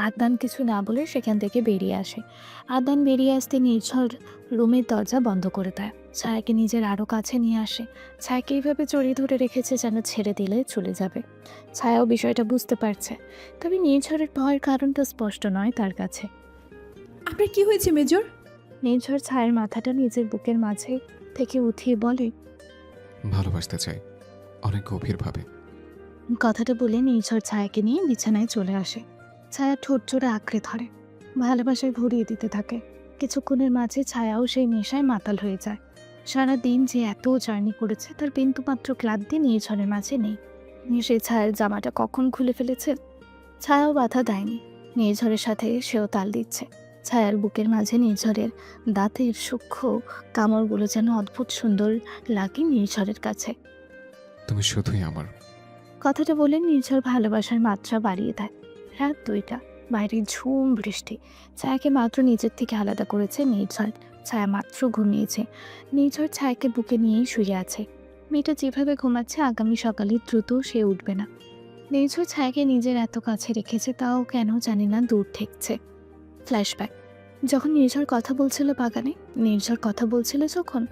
আদনান কিছু না বলে সেখান থেকে বেরিয়ে আসে। আদনান বেরিয়ে আসতে নির্ঝর রুমের দরজা বন্ধ করে দেয়। ছায়াকে নিজের আরও কাছে নিয়ে আসে। ছায়াকে এইভাবে জড়িয়ে ধরে রেখেছে যেন ছেড়ে দিলে চলে যাবে। ছায়াও বিষয়টা বুঝতে পারছে, তবে নির্ঝরের ভয়ের কারণটা স্পষ্ট নয় তার কাছে। আপনার কি হয়েছে মেজর? নির্ঝর ছায়ার মাথাটা নিজের বুকের মাঝে থেকে উঠিয়ে বলে, ভালোবাসতে চাই, অনেক গভীরভাবে। কথাটা বলে নির্ঝর ছায়াকে নিয়ে বিছানায় চলে আসে। ছায়া ঠোঁট জোড়ে আঁকড়ে ধরে, ভালোবাসায় ভরিয়ে দিতে থাকে। কিছুক্ষণের মাঝে ছায়াও সেই নেশায় মাতাল হয়ে যায়। সারা দিন যে এত জার্নি করেছে তার বিন্দুমাত্র ক্লান্তি নির্ঝরের মাঝে নেই। সে ছায়ার জামাটা কখন খুলে ফেলেছে, ছায়াও বাধা দেয়নি। নির্ঝরের সাথে সেও তাল দিচ্ছে। ছায়ার বুকের মাঝে নির্ঝরের দাঁতের সূক্ষ্ম কামড়গুলো যেন অদ্ভুত সুন্দর লাগে নির্ঝরের কাছে। তুমি শুধুই আমার। কথাটা বলে নির্ঝর ভালোবাসার মাত্রা বাড়িয়ে দেয়। রাত 2টা, বাইরে ঝুম বৃষ্টি। ছায়াকে মাত্র নিজের থেকে আলাদা করেছে নির্ঝর। ছায়া মাত্র ঘুমিয়েছে। নির্ঝর ছায়াকে বুকে নিয়েই শুয়ে আছে। মেয়েটা যেভাবে ঘুমাচ্ছে আগামী সকালে দ্রুত সে উঠবে না। নির্ঝর ছায়াকে নিজের এত কাছে রেখেছে, তাও কেন জানি না দূর ঠেকছে। ফ্ল্যাশব্যাক। যখন নির্ঝর কথা বলছিল বাগানে, নির্ঝর কথা বলছিল যখন,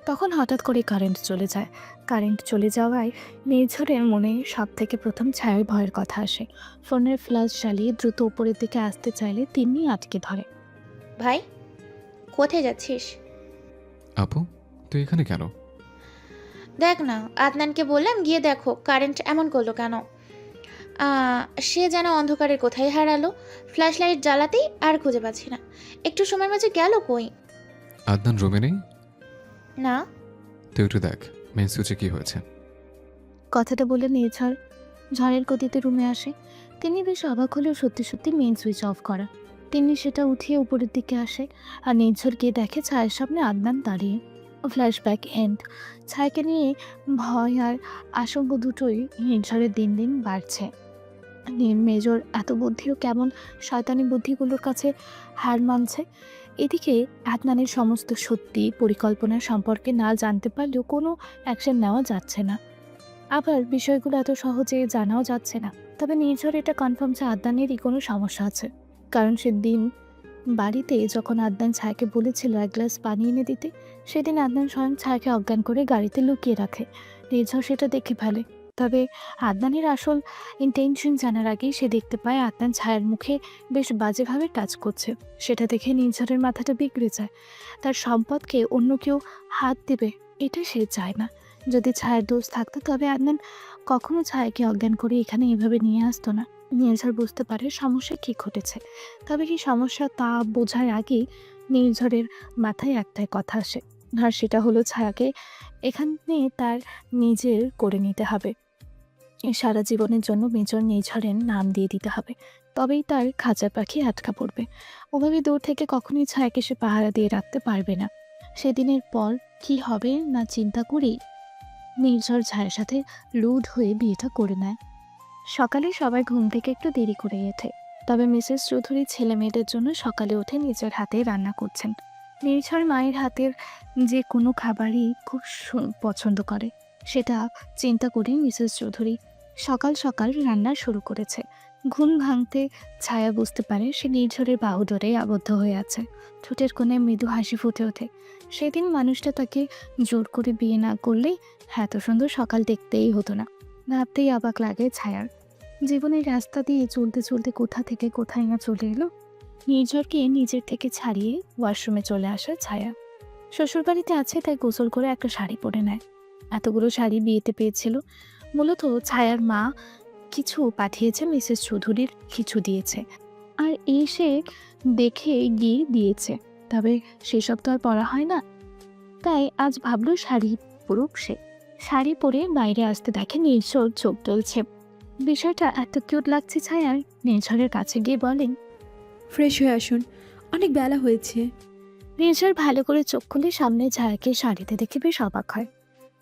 তখন হঠাৎ করে কারেন্ট চলে যায়। কারেন্ট চলে যাওয়ায় নির্ঝরের মনে সব থেকে প্রথম ছায়ার ভয়ের কথা আসে। ফোনের ফ্ল্যাশ জ্বালিয়ে দ্রুত উপরের দিকে আসতে চাইলে তিনি আটকে ধরে। ভাই, কোথায় যাচ্ছিস? আপু, তুই এখানে কেন? দেখ না, আদনানকে বললাম গিয়ে দেখো কারেন্ট এমন করলো কেন। সে যেন অন্ধকারে কোথায় হারালো। ফ্ল্যাশ লাইট জ্বালাতেই আর খুঁজে পাচ্ছি না। একটু সময়ের মাঝে গেল কই? আদনান রুমে নেই? না। তুই একটু দেখ মেন সুইচে কি হয়েছে। কথাটা বলে নির্ঝর ঝড়ের গতিতে রুমে আসে। তিনি বেশ অবাক হলেও সত্যি সত্যি মেইন সুইচ অফ করা। তিনি সেটা উঠিয়ে উপরের দিকে আসে আর নির্ঝর গিয়ে দেখে ছায়ের সামনে আদনান দাঁড়িয়ে। Flashback and. ছায়াকে নিয়ে ভয় আর আশঙ্ক দুটোই নির্ঝরের দিন দিন বাড়ছে। মেজর এত বুদ্ধিও কেমন শয়তানি বুদ্ধিগুলোর কাছে হার মানছে। এদিকে আদনানের সমস্ত সত্যি পরিকল্পনা সম্পর্কে না জানতে পারলেও কোনো অ্যাকশন নেওয়া যাচ্ছে না। আবার বিষয়গুলো এত সহজে জানাও যাচ্ছে না। তবে নির্ঝর এটা কনফার্ম যে আদনানেরই কোনো সমস্যা আছে। কারণ সেদিন বাড়িতে যখন আদনান ছায়াকে বলেছিল 1 গ্লাস পানি এনে দিতে, সেদিন আদনান স্বয়ং ছায়াকে অজ্ঞান করে গাড়িতে লুকিয়ে রাখে। নির্ঝর সেটা দেখে ফেলে। তবে আদনানের আসল ইন্টেনশন জানার আগেই সে দেখতে পায় আদনান ছায়ার মুখে বেশ বাজেভাবে টাচ করছে। সেটা দেখে নির্ঝরের মাথাটা বিগড়ে যায়। তার সম্পদকে অন্য কেউ হাত দেবে এটা সে চায় না। যদি ছায়ার দোষ থাকতো তবে আদনান কখনো ছায়াকে অজ্ঞান করে এখানে এভাবে নিয়ে আসতো না। নির্ঝর বুঝতে পারে সমস্যা কী ঘটেছে। তবে কি সমস্যা তা বোঝার আগেই নির্ঝরের মাথায় একটাই কথা আসে, আর সেটা হলো ছায়াকে এখানে তার নিজের করে নিতে হবে। সারা জীবনের জন্য মেজর নির্ঝরের নাম দিয়ে দিতে হবে। তবেই তার খাঁচার পাখি আটকা পড়বে। ওভাবে দূর থেকে কখনোই ছায়াকে সে পাহারা দিয়ে রাখতে পারবে না। সেদিনের পর কি হবে না চিন্তা করেই নির্ঝর ছায়ার সাথে লুড হয়ে বিয়েটা করে নেয়। সকালে সবাই ঘুম থেকে একটু দেরি করে ওঠে। তবে মিসেস চৌধুরী ছেলে মেয়েদের জন্য সকালে উঠে নিজের হাতে রান্না করছেন। নির্ঝর মায়ের হাতের যে কোনো খাবারই খুব পছন্দ করে। সেটা চিন্তা করে মিসেস চৌধুরী সকাল সকাল রান্না শুরু করেছে। ঘুম ভাঙতে ছায়া বুঝতে পারে সে নির্ঝরের বাহু ধরে আবদ্ধ হয়ে আছে। ঠোঁটের কোণে মৃদু হাসি ফুটে ওঠে। সেদিন মানুষটা তাকে জোর করে বিয়ে না করলেই এত সুন্দর সকাল দেখতেই হতো না। ভাবতেই অবাক লাগে ছায়ার। জীবনের রাস্তা দিয়ে চলতে চলতে কোথা থেকে কোথায় না চলে এলো। নির্ঝরকে নিজের থেকে ছাড়িয়ে ওয়াশরুমে চলে আসে ছায়া। শ্বশুরবাড়িতে আছে তাই গোসল করে একটা শাড়ি পরে নেয়। এতগুলো শাড়ি বিয়েতে পেয়েছিল। মূলত ছায়ার মা কিছু পাঠিয়েছে, মিসেস চৌধুরীর কিছু দিয়েছে, আর এসে দেখে গিয়ে দিয়েছে। তবে সেসব তো আর পরা হয় না, তাই আজ ভাবলো শাড়ি পরুক সে। শাড়ি পরে বাইরে আসতে দেখে নির্ঝর চোখ তুলছে। বিষয়টা এত কিউট লাগছে ছায়ার। নির্ঝরের কাছে গিয়ে বলেন, ফ্রেশ হয়ে আসুন, অনেক বেলা হয়েছে। নির্ঝর ভালো করে চোখ খুলে সামনে ছায়াকে শাড়িতে দেখে বেশ অবাক হয়।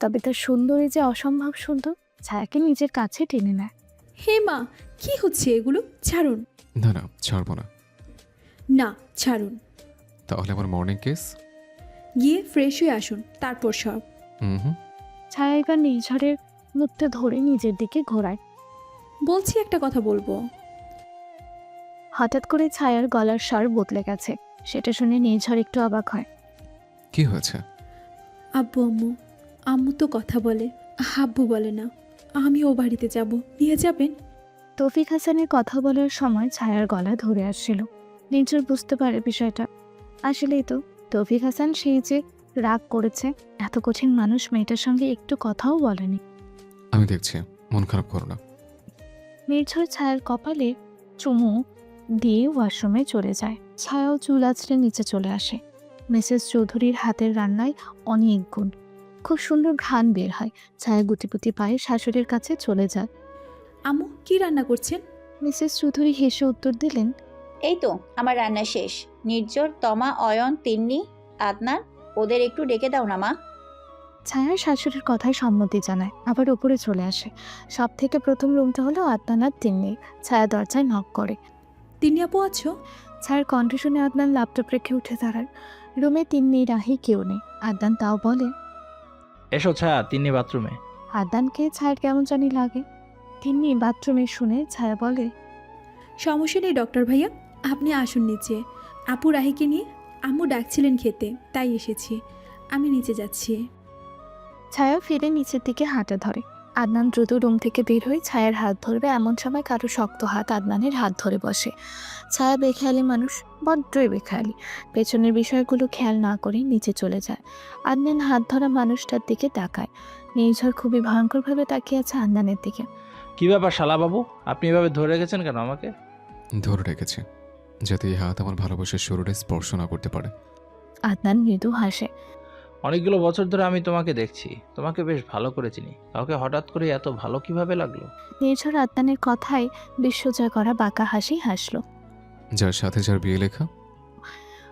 তবে তার সুন্দরী যে অসম্ভব সুন্দর, ছায়াকে নিজের কাছে টেনে নেয়। হে মা, কি হচ্ছে এগুলো? ছাড়ুন। না না, ছাড়বো না। না, ছাড়ুন। তাহলে আমার মর্নিং কেস? গিয়ে ফ্রেশ হয়ে আসুন, তারপর সব। হুম। ছায়া এবার নির্ঝরের মুখটা ধরে নিজের দিকে ঘোরায়। বলছি একটা কথা বলবো। হঠাৎ করে ছায়ার গলার স্বর বদলে গেছে। সেটা শুনে নির্ঝর একটু অবাক হয়। কি হয়েছে? আব্বু আম্মু, আম্মু তো কথা বলে, আব্বু বলে না। আমি ও বাড়িতে যাব, নিয়ে যাবেন? তৌফিক হাসানের কথা বলার সময় ছায়ার গলা ধরে আসছিল। নির্ঝর বুঝতে পারে বিষয়টা। আসলেই তো, তৌফিক হাসান সেই যে রাগ করেছে, এত কঠিন মানুষ মেয়েটার সঙ্গে একটু কথাও বলেনি। আমি দেখছি, মন খারাপ করো না। নির্ঝর ছায়ার কপালে চুমু দিয়ে ওয়াশরুমে চলে যায়। ছায়াও চুল আঁচড়ে নিচে চলে আসে। মিসেস চৌধুরীর হাতের রান্নায় অনেক গুণ, খুব সুন্দর ঘ্রাণ বের হয়। ছায়া গুটিপুটি পায়ে শাশুড়ির কাছে চলে যায়। আম্মু কি রান্না করছেন? মিসেস চৌধুরী হেসে উত্তর দিলেন, এই তো আমার রান্না শেষ। নির্ঝর, তমা, অয়ন, তিন্নি, আদনান, ওদের একটু ডেকে দাও না মা। ছায়ার শাশুড়ির কথায় সম্মতি জানায়, আবার উপরে চলে আসে। সব থেকে প্রথম রুমটা হলো আদনান আর তিন্নির। ছায়া দরজায় নক করে। তিনি আপু আছো? ছায়ার কণ্ঠ শুনে আদনান ল্যাপটপ রেখে উঠে দাঁড়ায়। রুমে তিন্নি রাহি কেউ নেই। আদনান তাও বলে, এসো ছায়া, তিন্নি বাথরুমে। আদনানকে ছায়ার কেমন জানি লাগে। তিন্নি বাথরুমে শুনে ছায়া বলে, সমস্যা নেই ডক্টর ভাইয়া, আপনি আসুন নিচে। আপু রাহিকে নিয়ে আম্মু ডাকছিলেন খেতে, তাই এসেছি। আমি নিচে যাচ্ছি। ছায়া ফিরে নিচের দিকে হাঁটা ধরে। আদনান দ্রুত রুম থেকে বের হয়ে ছায়ার হাত ধরবে, এমন সময় কারো শক্ত হাত আদনানের হাত ধরে বসে। ছায়া বেখেয়ালি মানুষ, বড্ডই বেখেয়ালি। পেছনের বিষয়গুলো খেয়াল না করে নিচে চলে যায়। আদনান হাত ধরা মানুষটার দিকে তাকায়। নির্ঝর খুবই ভয়ঙ্করভাবে তাকিয়ে আছে আদনানের দিকে। কি ব্যাপার শালাবাবু, আপনি এভাবে ধরে রেখেছেন কেন আমাকে? ধরে রেখেছি যাতে এই হাত আমার ভালোবাসার শরীরে স্পর্শ না করতে পারে। আদনান মৃদু হাসে। অনেকগুলো বছর ধরে আমি তোমাকে দেখছি, তোমাকে বেশ ভালো করে চিনি। কাউকে হঠাৎ করে এত ভালো কিভাবে লাগলো? নির্ঝর আদনানের কথায় বিশ্বজয় করা বাঁকা হাসি হাসল। যার সাথে যার বিয়ে লেখা।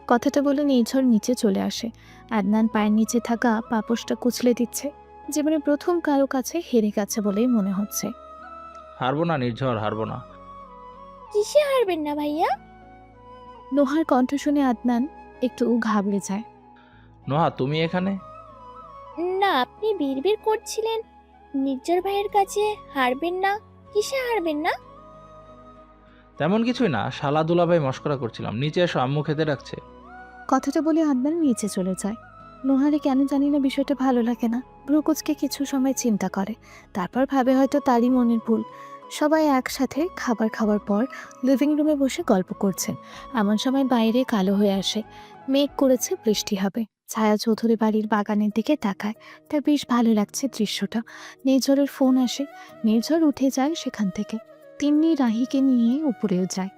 কথাটা বলে নির্ঝর নিচে চলে আসে। আদনান পায়ের নিচে থাকা পাপোশটা কুচলে দিচ্ছে। জীবনে প্রথম কারো কাছে হেরে গেছে বলেই মনে হচ্ছে। হারবো না নির্ঝর, হারবো না। কিসে হারবেন না ভাইয়া? নোহার কণ্ঠ শুনে আদনান একটু ঘাবড়ে যায়। নোহা, তুমি এখানে? না, আপনি বিড়বিড় করছিলেন নির্ঝর ভাইয়ের কাছে হারবেন না। কিসে হারবেন না? তেমন কিছুই না, শালা দুলাভাই মস্করা করছিলাম। নিচে এসো, আম্মু খেতে রাখছে। কথাটা বলে আদনান নিচে চলে যায়। নোহারে কেন জানি না বিষয়টা ভালো লাগে না। ভ্রুকুচকে কিছু সময় চিন্তা করে, তারপর ভাবে হয়তো তারই মনের ভুল। সবাই একসাথে খাবার খাওয়ার পর লিভিং রুমে বসে গল্প করছেন। এমন সময় বাইরে কালো হয়ে আসে। মেঘ করেছে, বৃষ্টি হবে। ছায়া চৌধুরী বাড়ির বাগানের দিকে তাকায়। তার বেশ ভালো লাগছে দৃশ্যটা। নির্ঝরের ফোন আসে। নির্ঝর উঠে যায় সেখান থেকে। তিন্নি রাহিকে নিয়ে উপরেও যায়।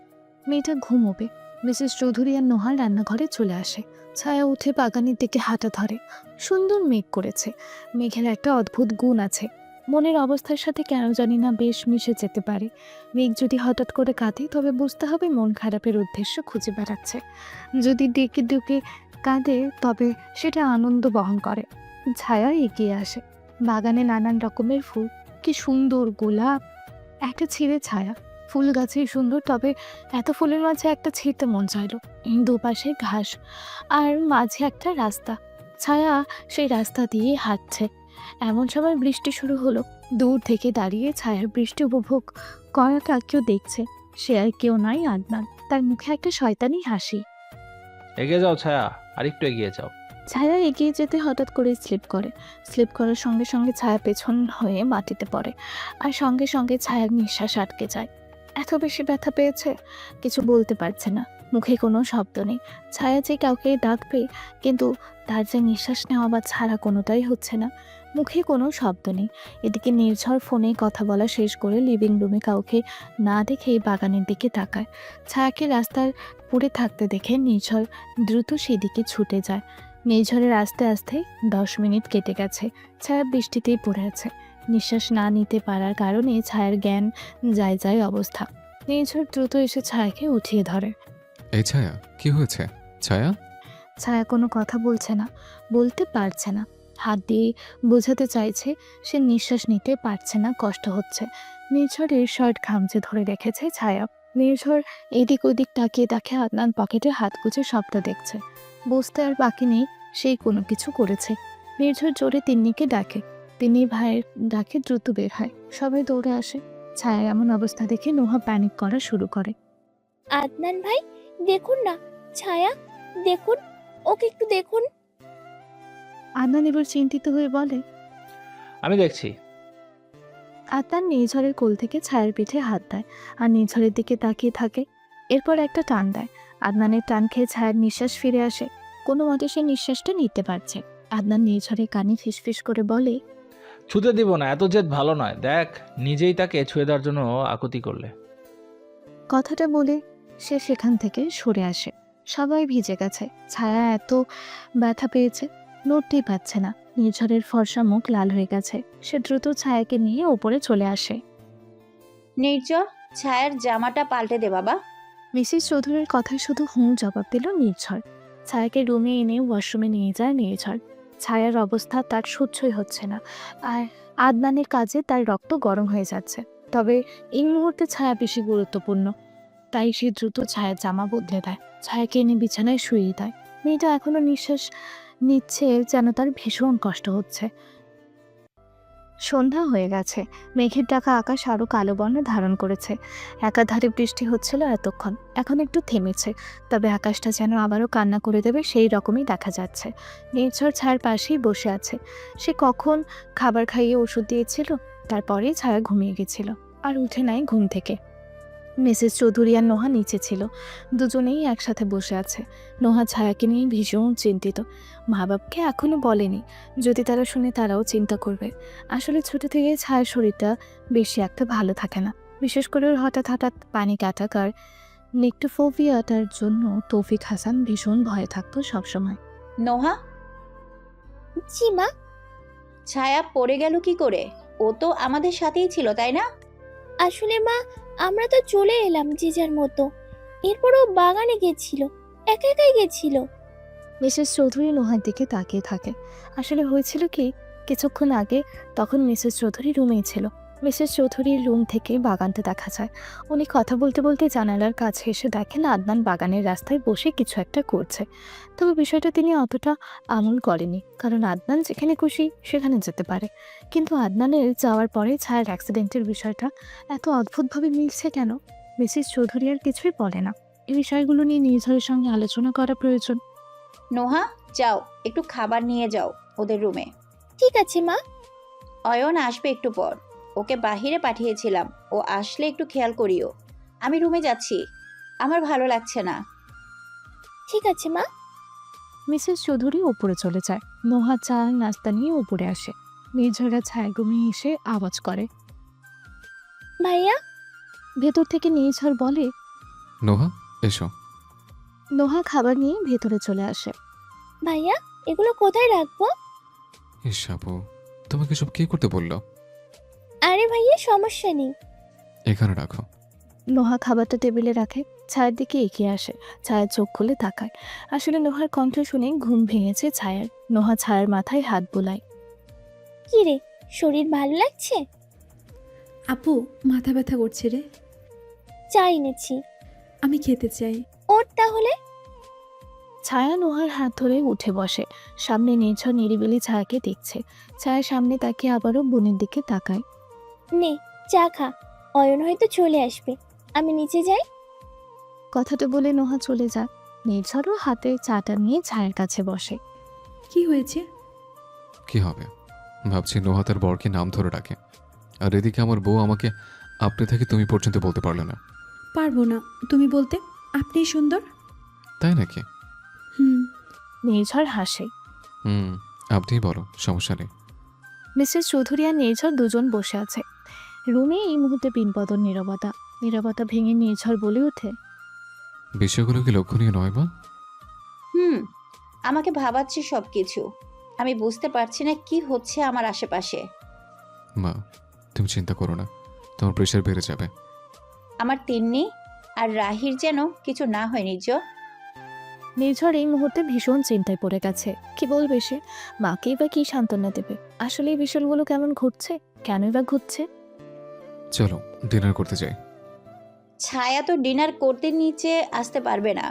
মেয়েটা ঘুমোবে। মিসেস চৌধুরী আর নোহার রান্নাঘরে চলে আসে। ছায়া উঠে বাগানের দিকে হাঁটা ধরে। সুন্দর মেঘ করেছে। মেঘের একটা অদ্ভুত গুণ আছে, মনের অবস্থার সাথে কেন জানি না বেশ মিশে যেতে পারে। মেঘ যদি হঠাৎ করে কাঁদে তবে বুঝতে হবে মন খারাপের উদ্দেশ্য খুঁজে বেড়াচ্ছে। যদি ডেকে ডেকে কাঁদে তবে সেটা আনন্দ বহন করে। ছায়া এগিয়ে আসে। বাগানে নানান রকমের ফুল, কি সুন্দর গোলাপ। একটা ছিঁড়ে ছায়া। ফুল গাছই সুন্দর, তবে এত ফুলের মাঝে একটা ছিঁড়তে মন চাইল। দুপাশে ঘাস আর মাঝে একটা রাস্তা। ছায়া সেই রাস্তা দিয়ে হাঁটছে। এমন সময় বৃষ্টি শুরু হলো। দূর থেকে দাঁড়িয়ে ছায়ার বৃষ্টি উপভোগ করাটা কেউ দেখছে। সে আর কেউ নয়, আদনান। তার মুখে একটা শয়তানি হাসি। এগিয়ে যাও ছায়া, আরেকটু এগিয়ে যাও। ছায়া এগিয়ে যেতে হঠাৎ করে স্লিপ করে। স্লিপ করার সঙ্গে সঙ্গে ছায়া পেছন হয়ে মাটিতে পড়ে। আর সঙ্গে সঙ্গে ছায়ার নিঃশ্বাস আটকে যায়। এত বেশি ব্যথা পেয়েছে, কিছু বলতে পারছে না। মুখে কোনো শব্দ নেই। ছায়া যে কাউকে ডাকবে, কিন্তু তার যে নিঃশ্বাস নেওয়া বা ছাড়া কোনোটাই হচ্ছে না। মুখে কোনো শব্দ নেই। এদিকে নির্ঝর ফোনে কথা বলা শেষ করে লিভিং রুমে কাউকে না দেখেই বাগানের দিকে তাকায়। ছায়াকে রাস্তার পড়ে থাকতে দেখে নির্ঝর দ্রুত সেদিকে ছুটে যায়। নির্ঝরের আস্তে আস্তে 10 মিনিট কেটে গেছে। ছায়া বৃষ্টিতেই পড়ে আছে। নিঃশ্বাস না নিতে পারার কারণে ছায়ার জ্ঞান যায় যায় অবস্থা। নির্ঝর দ্রুত এসে ছায়াকে উঠিয়ে ধরে। এই ছায়া, কি হয়েছে? ছায়া। ছায়া কোনো কথা বলছে না, বলতে পারছে না। হাত দিয়ে বোঝাতে চাইছে সে নিঃশ্বাস নিতে পারছে না, কষ্ট হচ্ছে। নির্ঝরের শার্ট খামচে ধরে রেখেছে ছায়া। নির্ঝর এদিক ওদিক তাকিয়ে দেখে আদনান পকেটে হাত গুজে শব্দ দেখছে। বুঝতে আর বাকি নেই সেই কোনো কিছু করেছে। নির্ঝর জোরে তিন্নিকে ডাকে। তিনি ভাইয়ের ডাকে দ্রুত বের হয়। সবাই দৌড়ে আসে। ছায়ার এমন অবস্থা দেখে নোহা প্যানিক করা শুরু করে। আদনান ভাই, দেখুন না, ছায়া, দেখুন, ওকে একটু দেখুন। আদনান এবার চিন্তিত হয়ে বলে। আমি দেখছি। আদনান নির্ঝরের কোল থেকে ছায়ার পিঠে হাত দেয় আর নির্ঝরের দিকে তাকিয়ে থাকে। এরপর একটা টান দেয়। আদনানের টান খেয়ে ছায়ার নিঃশ্বাস ফিরে আসে। কোনো মতে সে নিঃশ্বাসটা নিতে পারছে। আদনান নির্ঝরের কানে ফিসফিস করে বলে, ছুতে দিব না, এত জেদ ভালো নয়। দেখ, নিজেই তাকে ছুঁয়ে দেওয়ার জন্য আকুতি করলে। কথাটা বলে সে সেখান থেকে সরে আসে। সবাই ভিজে গেছে। ছায়া এত ব্যথা পেয়েছে, নড়তেই পারছে না। নির্ঝরের ফর্সা মুখ লাল হয়ে গেছে। সে দ্রুত ছায়াকে নিয়ে ওপরে চলে আসে। নির্জর, ছায়ার জামাটা পাল্টে দে বাবা। মিসেস চৌধুরীর কথায় শুধু হুঁ জবাব দিল নির্ঝর। ছায়াকে রুমে এনে ওয়াশরুমে নিয়ে যায় নির্ঝর। ছায়ার অবস্থা তার সহ্যই হচ্ছে না, আর আদনানের কাজে তার রক্ত গরম হয়ে যাচ্ছে। তবে এই মুহূর্তে ছায়া বেশি গুরুত্বপূর্ণ, তাই সে দ্রুত ছায়ার জামা বদলে দেয়। ছায়াকে এনে বিছানায় শুইয়ে দেয়। মেয়েটা এখনো নিঃশ্বাস নিচ্ছে, যেন তার ভীষণ কষ্ট হচ্ছে। সন্ধ্যা হয়ে গেছে। মেঘের ঢাকা আকাশ আরো কালো বর্ণ ধারণ করেছে। একাধারে বৃষ্টি হচ্ছিল এতক্ষণ, এখন একটু থেমেছে। তবে আকাশটা যেন আবারও কান্না করে দেবে সেই রকমই দেখা যাচ্ছে। নির্ঝর ছায়ার পাশেই বসে আছে। সে কখন খাবার খাইয়ে ওষুধ দিয়েছিল, তারপরেই ছায়া ঘুমিয়ে গেছিল আর উঠে নাই ঘুম থেকে। মিসেস চৌধুরী আর নোহা নিচে ছিল। দুজনেই একসাথে বসে আছে। নোহা ছায়াকে নিয়ে ভীষণ চিন্তিত। মা বাপকে এখনো বলেনি, যদি তারা শুনে তারাও চিন্তা করবে। আসলে ছোট থেকে ছায়ার শরীরটা বেশি একটা ভালো থাকে না, বিশেষ করে ওর হঠাৎ হঠাৎ পানি অ্যাটাক আর নেক্টোফোবিয়াটার জন্য তৌফিক হাসান ভীষণ ভয়ে থাকতো সবসময়। নোহা, জি মা। ছায়া পড়ে গেল কি করে? ও তো আমাদের সাথেই ছিল, তাই না? আসলে মা, আমরা তো চলে এলাম যে যার মতো। এরপর ও বাগানে গেছিল, একা একাই গেছিল। মিসেস চৌধুরী নোহার দিকে তাকিয়ে থাকে। আসলে হয়েছিল কি, কিছুক্ষণ আগে তখন মিসেস চৌধুরী রুমেই ছিল। মিসেস চৌধুরীর রুম থেকে বাগানটা দেখা যায়। উনি কথা বলতে বলতে জানালার কাছে এসে দেখেন আদনান বাগানের রাস্তায় বসে কিছু একটা করছে। তবে বিষয়টা তিনি অতটা আমল করেনি, কারণ আদনান যেখানে খুশি সেখানে যেতে পারে। কিন্তু আদনানের যাওয়ার পরে ছায়ার অ্যাক্সিডেন্টের বিষয়টা এত অদ্ভুতভাবে মিলছে কেন? মিসেস চৌধুরী আর কিছুই বলে না। এই বিষয়গুলো নিয়ে নির্ঝরের সঙ্গে আলোচনা করা প্রয়োজন। নোহা, যাও একটু খাবার নিয়ে যাও ওদের রুমে। ঠিক আছে মা। অয়ন আসবে একটু পর, ওকে বাহিরে পাঠিয়েছিলাম, ও আসলে একটু খেয়াল করিও। আমি রুমে যাচ্ছি, আমার ভালো লাগছে না। ঠিক আছে মা। মিসেস চৌধুরী উপরে চলে যায়। নোহা চা নাস্তা নিয়ে উপরে আসে। নির্ঝরা ছায়া ঘুমিয়ে এসে আওয়াজ করে। ভাইয়া। ভেতর থেকে নির্ঝর বলে। নোহা, এসো। নোহা খাবার নিয়ে ভেতরে চলে আসে। ভাইয়া, এগুলো কোথায় রাখবো? ইস আপু, তোমাকে সব কে করতে বললো? আরে ভাইয়া, সমস্যা নেই। এখানে রাখো। নোহা খাবারটা টেবিলে রাখে। ছায়ার দিকে এগিয়ে আসে। ছায়ার চোখ খুলে তাকায়। আসলে নোহার কণ্ঠ শুনে ঘুম ভেঙেছে ছায়ার। নোহা ছায়ার মাথায় হাত বুলায়। কি রে, শরীর ভালো লাগছে? আপু, মাথা ব্যথা করছে রে। চা এনেছি। আমি খেতে চাই। ওর তাহলে। ছায়া নোহার হাত ধরে উঠে বসে। সামনে নির্ঝর নিরিবিলি ছায়াকে দেখছে। ছায়া সামনে তাকিয়ে আবারও বোনের দিকে তাকায়। নে, চা খা। অয়ন হয়তো চলে আসবে। আমি নিচে যাই। কথাটা বলে নোহা চলে যায়। নির্ঝরও হাতে চাটা নিয়ে ছায়ার কাছে বসে। কি হয়েছে? কি হবে? ভাবছি নোহা তার বরকে নাম ধরে ডাকে, আর এদিকে আমার বউ আমাকে আপনি থেকে তুমি পর্যন্ত বলতে পারলে না। পারবো না, তুমি বলতে। আপনিই সুন্দর। তাই নাকি? হুম। নির্ঝর হাসে। আপনিই বলো, সমস্যা নেই। মিসেস চৌধুরী আর নির্ঝর দুজন বসে আছে। রুমে এই মুহূর্তে পিনপদর নীরবতা। নীরবতা ভেঙে নির্ঝর বলে ওঠে। বিষয়গুলো কি লক্ষণীয় নয় মা? আমাকে ভাবাচ্ছে সব কিছু। আমি বুঝতে পারছি না কি হচ্ছে আমার আশেপাশে। মা, তুমি চিন্তা করো না, তোমার প্রেশার বেড়ে যাবে। আমার তিন্নি আর রাহির যেন কিছু না হয় নির্জর। নির্ঝর এই মুহূর্তে ভীষণ চিন্তায় পড়ে গেছে। কি বলবে সে? মাকেই বা কি সান্ত্বনা দেবে? আসলে এই বিষয়গুলো কেমন ঘটছে, কেনই বা ঘটছে? চলো ডিনার করতে যাই। ছায়া তো ডিনার করতে নিচে আসতে পারবে না।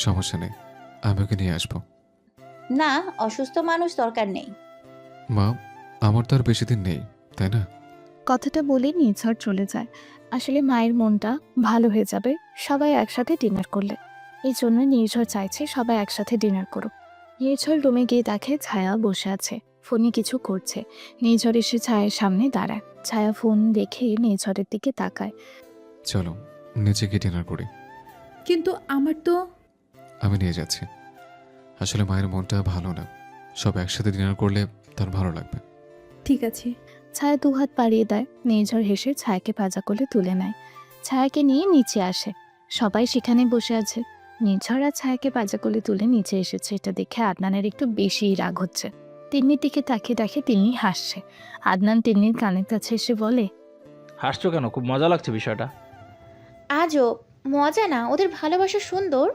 সমস্যা নেই, আমি ওকে নিয়ে আসবো। না, অসুস্থ মানুষ দরকার নেই। মা, আমার তো আর বেশি দিন নেই, তাই না? কথাটা বলে নির্ঝর চলে যায়। আসলে মায়ের মনটা ভালো হয়ে যাবে সবাই একসাথে ডিনার করলে। এই জন্য নির্ঝর চাইছে সবাই একসাথে ডিনার করুক। নির্ঝর রুমে গিয়ে দেখে ছায়া বসে আছে, ফোনে কিছু করছে। নির্ঝর এসে ছায়ার সামনে দাঁড়ায়। ছায়া ফোন দেখে নির্ঝরের দিকে তাকায়। চলো নিচে গিয়ে ডিনার করি। কিন্তু আমার তো আমি নিয়ে যাচ্ছি। আসলে মায়ের মনটা ভালো না, সব একসাথে ডিনার করলে তার ভালো লাগবে। ঠিক আছে। ছায়া দুহাত বাড়িয়ে দেয়। নির্ঝর হেসে ছায়াকে পাজা কোলে তুলে নেয়। ছায়াকে নিয়ে নিচে আসে। সবাই সেখানে বসে আছে। নির্ঝর আর ছায়াকে পাজা কোলে তুলে নিচে এসেছে, এটা দেখে আদনানের একটু বেশিই রাগ হচ্ছে। তিন্নির দিকে তাকিয়ে দেখে তিন্নি হাসছে। আদনান তিন্নির কানের কাছে এসে বলে, হাসছো কেন? খুব মজা লাগছে বিষয়টা। আজও মজা না, ওদের ভালোবাসা সুন্দর।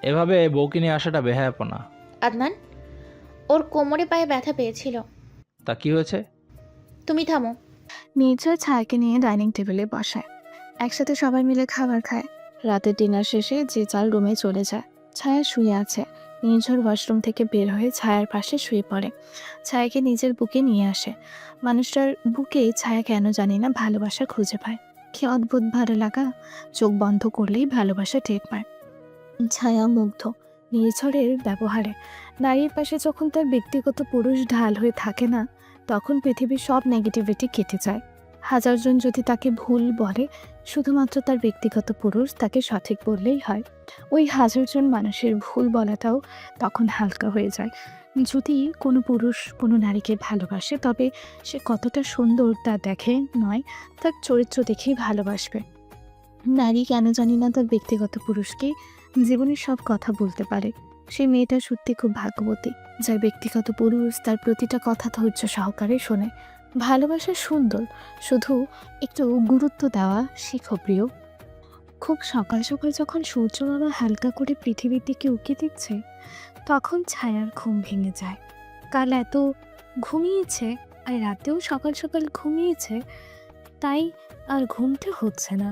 এভাবে বউকে নিয়ে আসাটা বেহায়াপনা। আদনান, ওর কোমরে পায়ে ব্যথা পেয়েছিল। তা কি হয়েছে? তুমি থামো। নির্ঝর ছায়াকে নিয়ে ডাইনিং টেবিলে বসায়। একসাথে সবাই মিলে খাবার খায়। রাতের ডিনার শেষে যে যার রুমে চলে যায়। ছায়া শুয়ে আছে। নির্ঝর ওয়াশরুম থেকে বের হয়ে ছায়ার পাশে শুয়ে পড়ে। ছায়াকে নিজের বুকে নিয়ে আসে। মানুষটার বুকে ছায়া কেন জানি না ভালোবাসা খুঁজে পায়। কি অদ্ভুত ভালো লাগা, চোখ বন্ধ করলেই ভালোবাসা টের পায়। ছায়া মুগ্ধ নির্ঝরের ব্যবহারে। নারীর পাশে যখন তার ব্যক্তিগত পুরুষ ঢাল হয়ে থাকে না, তখন পৃথিবীর সব নেগেটিভিটি কেটে যায়। হাজারজন যদি তাকে ভুল বলে, শুধুমাত্র তার ব্যক্তিগত পুরুষ তাকে সঠিক বললেই হয়। ওই হাজারজন মানুষের ভুল বলাটাও তখন হালকা হয়ে যায়। যদি কোনো পুরুষ কোনো নারীকে ভালোবাসে, তবে সে কতটা সুন্দর তা দেখে নয়, তার চরিত্র দেখেই ভালোবাসবে। নারী কেন জানি না তার ব্যক্তিগত পুরুষকে জীবনের সব কথা বলতে পারে। সেই মেয়েটা সত্যি খুব ভাগ্যবতী, যার ব্যক্তিগত পুরুষ তার প্রতিটা কথা ধৈর্য সহকারে শোনে। ভালোবাসা সুন্দর, শুধু একটু গুরুত্ব দেওয়া শিখো প্রিয়। খুব সকাল সকাল যখন সূর্যমামা হালকা করে পৃথিবীর দিকে উঁকি দিচ্ছে, তখন ছায়ার ঘুম ভেঙে যায়। কাল এত ঘুমিয়েছে আর রাতেও সকাল সকাল ঘুমিয়েছে, তাই আর ঘুমটা হচ্ছে না।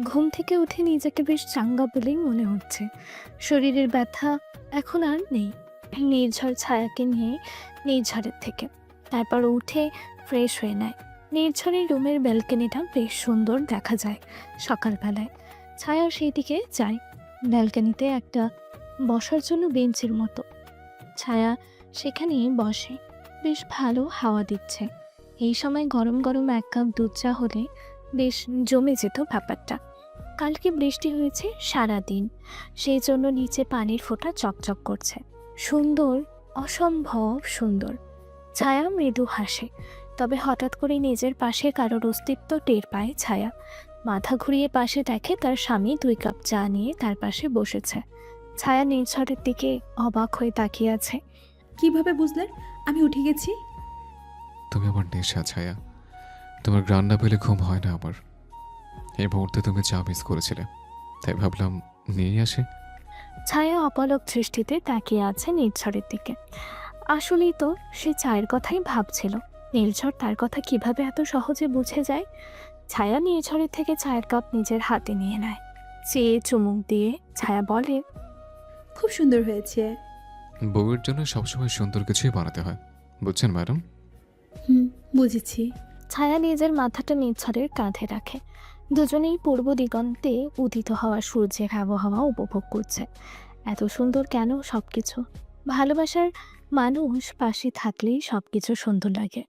ঘুম থেকে উঠে নিজেকে বেশ চাঙ্গা বলেই মনে হচ্ছে। শরীরের ব্যথা এখন আর নেই। নির্ঝর ছায়াকে নিয়ে নির্ঝরের থেকে তারপর উঠে ফ্রেশ হয়ে নেয়। নির্ঝরের রুমের ব্যালকনিটা বেশ সুন্দর দেখা যায় সকালবেলায়। ছায়া সেই দিকে যায়। ব্যালকনিতে একটা বসার জন্য বেঞ্চের মতো। ছায়া সেখানে বসে। বেশ ভালো হাওয়া দিচ্ছে। এই সময় গরম গরম 1 কাপ দুধ চা হলে বেশ জমে যেত ব্যাপারটা। কালকে বৃষ্টি হয়েছে সারাদিন, সেই জন্য নিচে পানির ফোঁটা চকচক করছে। সুন্দর, অসম্ভব সুন্দর। ছায়া মৃদু হাসে, তবে হঠাৎ করে নিজের পাশে কারোর অস্তিত্ব টের পায় ছায়া। মাথা ঘুরিয়ে পাশে দেখে তার স্বামী 2 কাপ চা নিয়ে তার পাশে বসেছে। ছায়া নির্ঝরের দিকে অবাক হয়ে তাকিয়ে আছে। কিভাবে বুঝলেন আমি উঠে গেছি? তুমি আমার নেশা ছায়া, তোমার গ্রান না পেলে ঘুম হয় না আমার। এই মুহূর্তে তুমি চা মিস করেছিলে, তাই ভাবলাম নিয়ে আসি। ছায়া অপলক দৃষ্টিতে তাকিয়ে আছে নির্ঝরের দিকে। আসলেই তো সে চায়ের কথাই ভাবছিল। নির্ঝর তার কথা কিভাবে এত সহজে বুঝে যায়। ছায়া নির্ঝরের থেকে চায়ের কাপ নিজের হাতে নিয়ে নেয়। চেয়ে চুমুক দিয়ে ছায়া বলে, খুব সুন্দর হয়েছে। বউয়ের জন্য সবসময় সুন্দর কিছুই বানাতে হয়, বুঝছেন ম্যাডাম? বুঝেছি। ছায়া নিজের মাথাটা নির্ঝরের কাঁধে রাখে। দুজনেই পূর্ব দিগন্তে উদিত হওয়া সূর্যের আবহাওয়া উপভোগ করছে। এত সুন্দর কেন সবকিছু? ভালোবাসার মানুষ পাশে থাকলেই সবকিছু সুন্দর লাগে।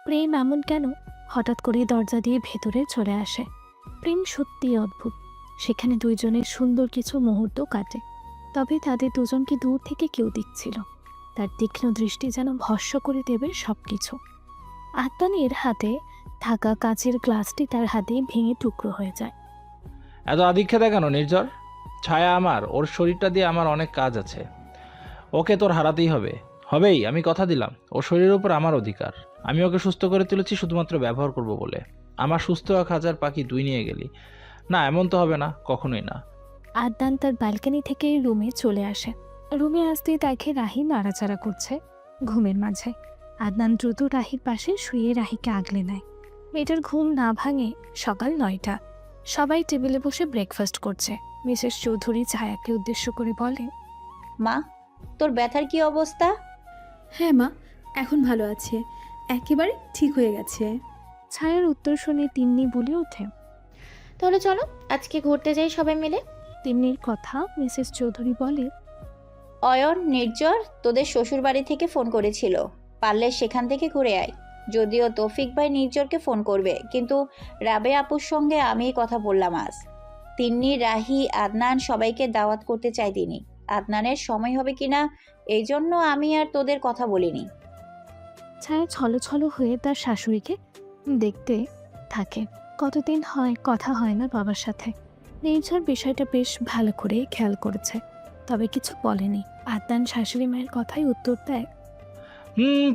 প্রেম এমন কেন হঠাৎ করে দরজা দিয়ে ভেতরে চলে আসে? প্রেম সত্যিই অদ্ভুত। সেখানে দুইজনের সুন্দর কিছু মুহূর্ত কাটে, তবে তাদের দুজনকে দূর থেকে কেউ দেখছিল। তার তীক্ষ্ণ দৃষ্টি যেন ভস্ম করে দেবে সবকিছু। আদনানের হাতে থাকা কাচের গ্লাসটি তার হাতে ভেঙে টুকরো হয়ে যায়। এত আদিক্ষে দেখানো নির্ঝর? ছায়া আমার, ওর শরীরটা দিয়ে আমার অনেক কাজ আছে। ওকে তোর হারাতেই হবে। হবেই, আমি কথা দিলাম। ওর শরীরের উপর আমার অধিকার। আমি ওকে সুস্থ করে তুলেছি শুধুমাত্র ব্যবহার করব বলে। আমার সুস্থ 1000 পাখি তুই নিয়ে গেলি। না, এমন তো হবে না, কখনোই না। আদনান তার ব্যালকনি থেকে রুমে চলে আসে। রুমে আসতেই দেখে রাহি নাড়াচাড়া করছে ঘুমের মাঝে। আদনান দ্রুত রাহির পাশে শুয়ে রাহিকে আগলে নেয়। মেয়েটার ঘুম না ভাঙে সকাল 9টা। সবাই টেবিলে বসে ব্রেকফাস্ট করছে। মিসেস চৌধুরী ছায়াকে উদ্দেশ্য করে বলে, মা, তোর ব্যথার কি অবস্থা? হ্যাঁ মা, এখন ভালো আছে, একেবারে ঠিক হয়ে গেছে। ছায়ার উত্তর শুনে তিন্নি বলে ওঠে। তাহলে চলো আজকে ঘুরতে যাই সবাই মিলে। তিন্নির কথা মিসেস চৌধুরী বলে, অয়ন, নির্ঝর তোদের শ্বশুর বাড়ি থেকে ফোন করেছিল, পারলে সেখান থেকে ঘুরে আয়। যদিও তৌফিক ভাই নির্ঝরকে ফোন করবে, কিন্তু রাবে আপুর সঙ্গে আমি কথা বললাম আজ। তিন্নি, রাহি, আদনান সবাইকে দাওয়াত করতে চাই তিনি। আদনানের সময় হবে কিনা এই জন্য আমি আর তোদের কথা বলিনি। ছায়া ছলো ছলো হয়ে তার শাশুড়িকে দেখতে থাকে। কতদিন হয় কথা হয় না বাবার সাথে। নির্ঝর বিষয়টা বেশ ভালো করে খেয়াল করেছে, তবে কিছু বলেনি। আদনান শাশুড়ি মায়ের কথাই উত্তর দেয়,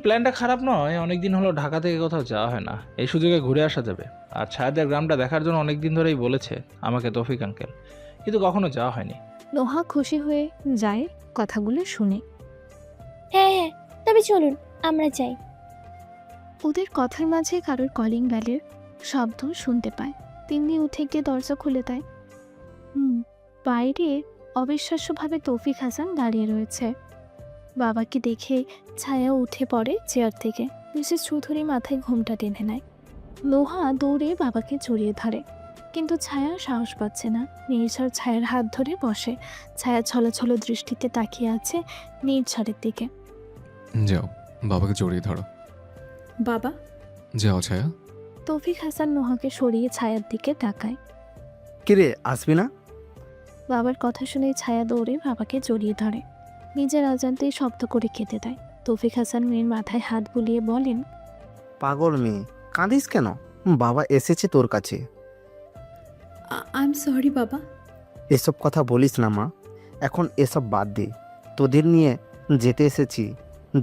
প্ল্যানটা খারাপ নয়, অনেকদিন হলো ঢাকা থেকে কোথাও যাওয়া হয় না, এই সুযোগে ঘুরে আসা যাবে। আর ছায়াদের গ্রামটা দেখার জন্য অনেক দিন ধরেই বলেছে আমাকে তৌফিক আঙ্কেল, কিন্তু কখনো যাওয়া হয়নি। নোহা খুশি হয়ে যায় কথাগুলো শুনে। হ্যাঁ হ্যাঁ, তবে চলুন আমরা যাই। ওদের কথার মাঝে কারোর কলিং বেলের শব্দ শুনতে পায়। তিন্নি উঠে গিয়ে দরজা খুলে দেয়। বাইরে অবিশ্বাস্যভাবে তৌফিক হাসান দাঁড়িয়ে রয়েছে। বাবাকে দেখে ছায়া উঠে পড়ে চেয়ার থেকে। মিসেস চৌধুরী মাথায় ঘোমটা টেনে নেয়। লোহা দৌড়ে বাবাকে জড়িয়ে ধরে, কিন্তু ছায়া সাহস পাচ্ছে না। নির্ঝর ছায়ার হাত ধরে বসে। ছায়া ছলছল দৃষ্টিতে তাকিয়ে আছে নির্ঝরের দিকে। যাও, বাবাকে জড়িয়ে ধরো। বাবা, যাও ছায়া। তৌফিক হাসান নোহাকে সরিয়ে ছায়ার দিকে তাকায়। কিরে, আসবি না? বাবার কথা শুনে ছায়া দৌড়ে বাবাকে জড়িয়ে ধরে। নিজের অজান্তেই শব্দ করে কেঁদে দেয়। তৌফিক হাসান মেয়ের মাথায় হাত বুলিয়ে বলেন, পাগল মেয়ে, কাঁদিস কেন? বাবা এসেছে তোর কাছে। আই এম সরি বাবা। এসব কথা বলিস না মা, এখন এসব বাদ দে। তোদের নিয়ে যেতে এসেছি,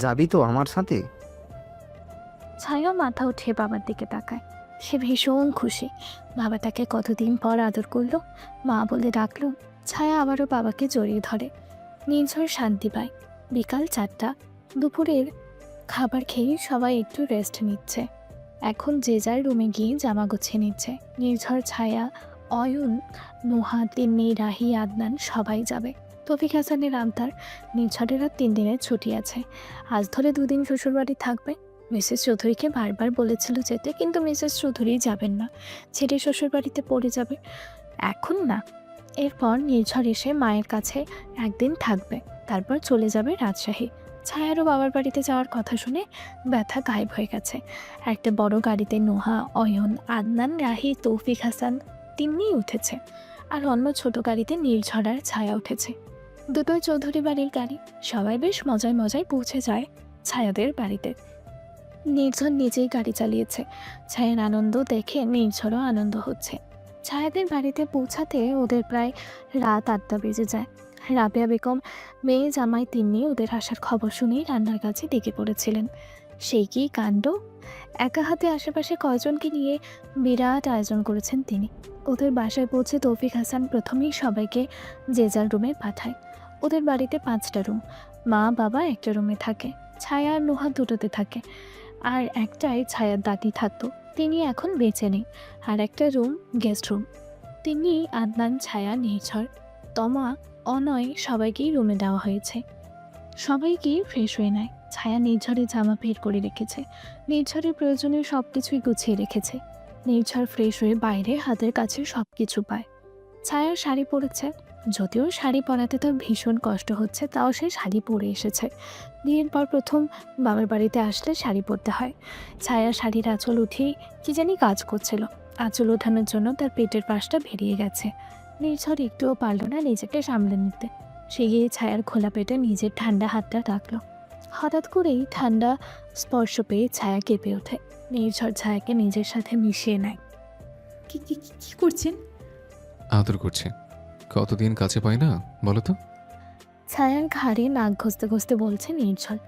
যাবি তো আমার সাথে? ছায়া মাথা উঠিয়ে বাবার দিকে তাকায়। সে ভীষণ খুশি। বাবা তাকে কতদিন পর আদর করলো, মা বলে ডাকলো। ছায়া আবারও বাবাকে জড়িয়ে ধরে। নির্ঝর শান্তি পায়। বিকাল 4টা। দুপুরের খাবার খেয়ে সবাই একটু রেস্ট নিচ্ছে। এখন যে যার রুমে গিয়ে জামা গুছিয়ে নিচ্ছে। নির্ঝর, ছায়া, অয়ন, নোহা, তিন্নি, রাহি, আদনান সবাই যাবে। তৌফিক হাসানের আবদার, নির্ঝরের আর 3 দিনের ছুটি আছে। আজ ধরে 2 দিন শ্বশুরবাড়ি থাকবে। মিসেস চৌধুরীকে বারবার বলেছিল যেতে, কিন্তু মিসেস চৌধুরী যাবেন না, ছেড়ে শ্বশুরবাড়িতে পড়ে যাবে। এখন না, এরপর নির্ঝর এসে মায়ের কাছে একদিন থাকবে, তারপর চলে যাবে রাজশাহী। ছায়ারও বাবার বাড়িতে যাওয়ার কথা শুনে ব্যথা গায়েব হয়ে গেছে। একটা বড় গাড়িতে নোহা, অয়ন, আদনান, রাহি, তৌফিক হাসান তিন্নি উঠেছে, আর অন্য ছোট গাড়িতে নির্ঝর আর ছায়া উঠেছে। দুটোই চৌধুরী বাড়ির গাড়ি। সবাই বেশ মজায় মজায় পৌঁছে যায় ছায়াদের বাড়িতে। নির্ঝর নিজেই গাড়ি চালিয়েছে। ছায়ার আনন্দ দেখে নির্ঝরও আনন্দ হচ্ছে। ছায়াদের বাড়িতে পৌঁছাতে ওদের প্রায় রাত 8টা বেজে যায়। রাবেয়া বেগম, মেয়ে জামাই তিন্নি ওদের আসার খবর শুনেই রান্নার কাছে ডেকে পড়েছিলেন। সেই কি কাণ্ড! একা হাতে আশেপাশে কয়জনকে নিয়ে বিরাট আয়োজন করেছেন তিনি। ওদের বাসায় পৌঁছে তৌফিক হাসান প্রথমেই সবাইকে যে যার রুমে পাঠায়। ওদের বাড়িতে 5টা রুম। মা বাবা একটা রুমে থাকে, ছায়া আর নোহা দুটোতে থাকে, আর একটাই ছায়ার দাদি থাকতো, তিনি এখন বেঁচে নেই। আর একটা রুম গেস্ট রুম। তিনি, আদনান, ছায়া, নির্ঝর, তমা, অনয় সবাইকেই রুমে দেওয়া হয়েছে। সবাইকেই ফ্রেশ হয়ে নেয়। ছায়া নির্ঝরের জামা বের করে রেখেছে। নির্ঝরের প্রয়োজনীয় সব কিছুই গুছিয়ে রেখেছে। নির্ঝর ফ্রেশ হয়ে বাইরে হাতের কাছে সব কিছু পায়। ছায়া শাড়ি পরেছে, যদিও শাড়ি পরাতে তার ভীষণ কষ্ট হচ্ছে, তাও সে শাড়ি পরে এসেছে। বিয়ের পর প্রথম বাবার বাড়িতে আসলে শাড়ি পরতে হয়। ছায়া শাড়ির আঁচল উঠিয়ে কি জানি কাজ করছিল। আঁচল ওঠানোর জন্য তার পেটের পাশটা বেরিয়ে গেছে। নির্ঝর একটুও পারল না নিজেকে সামলে নিতে। সে গিয়ে ছায়ার খোলা পেটে নিজের ঠান্ডা হাতটা রাখল। হঠাৎ করেই ঠান্ডা স্পর্শ পেয়ে ছায়া কেঁপে ওঠে। নির্ঝর ছায়াকে নিজের সাথে মিশিয়ে নেয়। কি কি কি করছেন? আদর করছে। কতদিন কাছে পাই না বলো তো। ছায়ার ঘাড়ে নাক ঘষতে ঘষতে বলছে নির্ঝর।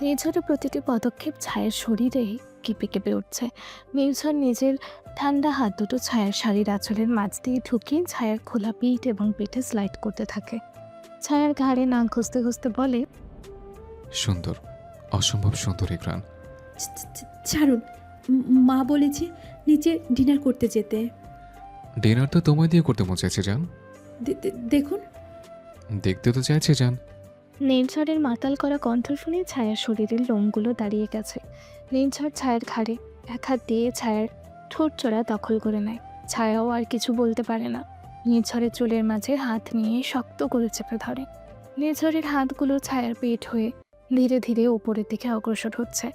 নির্ঝরের প্রতিটি পদক্ষেপ ছায়ার শরীরে কেঁপে কেঁপে উঠছে। নির্ঝর নিজের ঠান্ডা হাত দুটো ছায়ার শাড়ির আঁচলের মাঝ দিয়ে ঢুকিয়ে ছায়ার খোলা পিঠ এবং পেটে স্লাইড করতে থাকে। ছায়ার ঘাড়ে নাক ঘষতে ঘষতে বলে, সুন্দর, অসম্ভব সুন্দর এই গ্রান। ছাড়ুন, মা বলেছে নিচে ডিনার করতে যেতে। ডিনার তো তোমায় দিয়ে করতে মন চাইছে জান। দেখুন। দেখতে তো চাইছে জান, নির্ঝরের মাতাল করা কণ্ঠ শুনে ছায়ার শরীরের লোমগুলো দাঁড়িয়ে গেছে। নির্ঝর ছায়ার ঘাড়ে এক হাত দিয়ে ছায়ার ঠোঁট চোরা দখল করে নেয়। ছায়াও আর কিছু বলতে পারে না। নির্ঝরের চুলের মাঝে হাত নিয়ে শক্ত করে চেপে ধরে। নির্ঝরের হাতগুলো ছায়ার পেট হয়ে ধীরে ধীরে উপরের দিকে অগ্রসর হচ্ছে।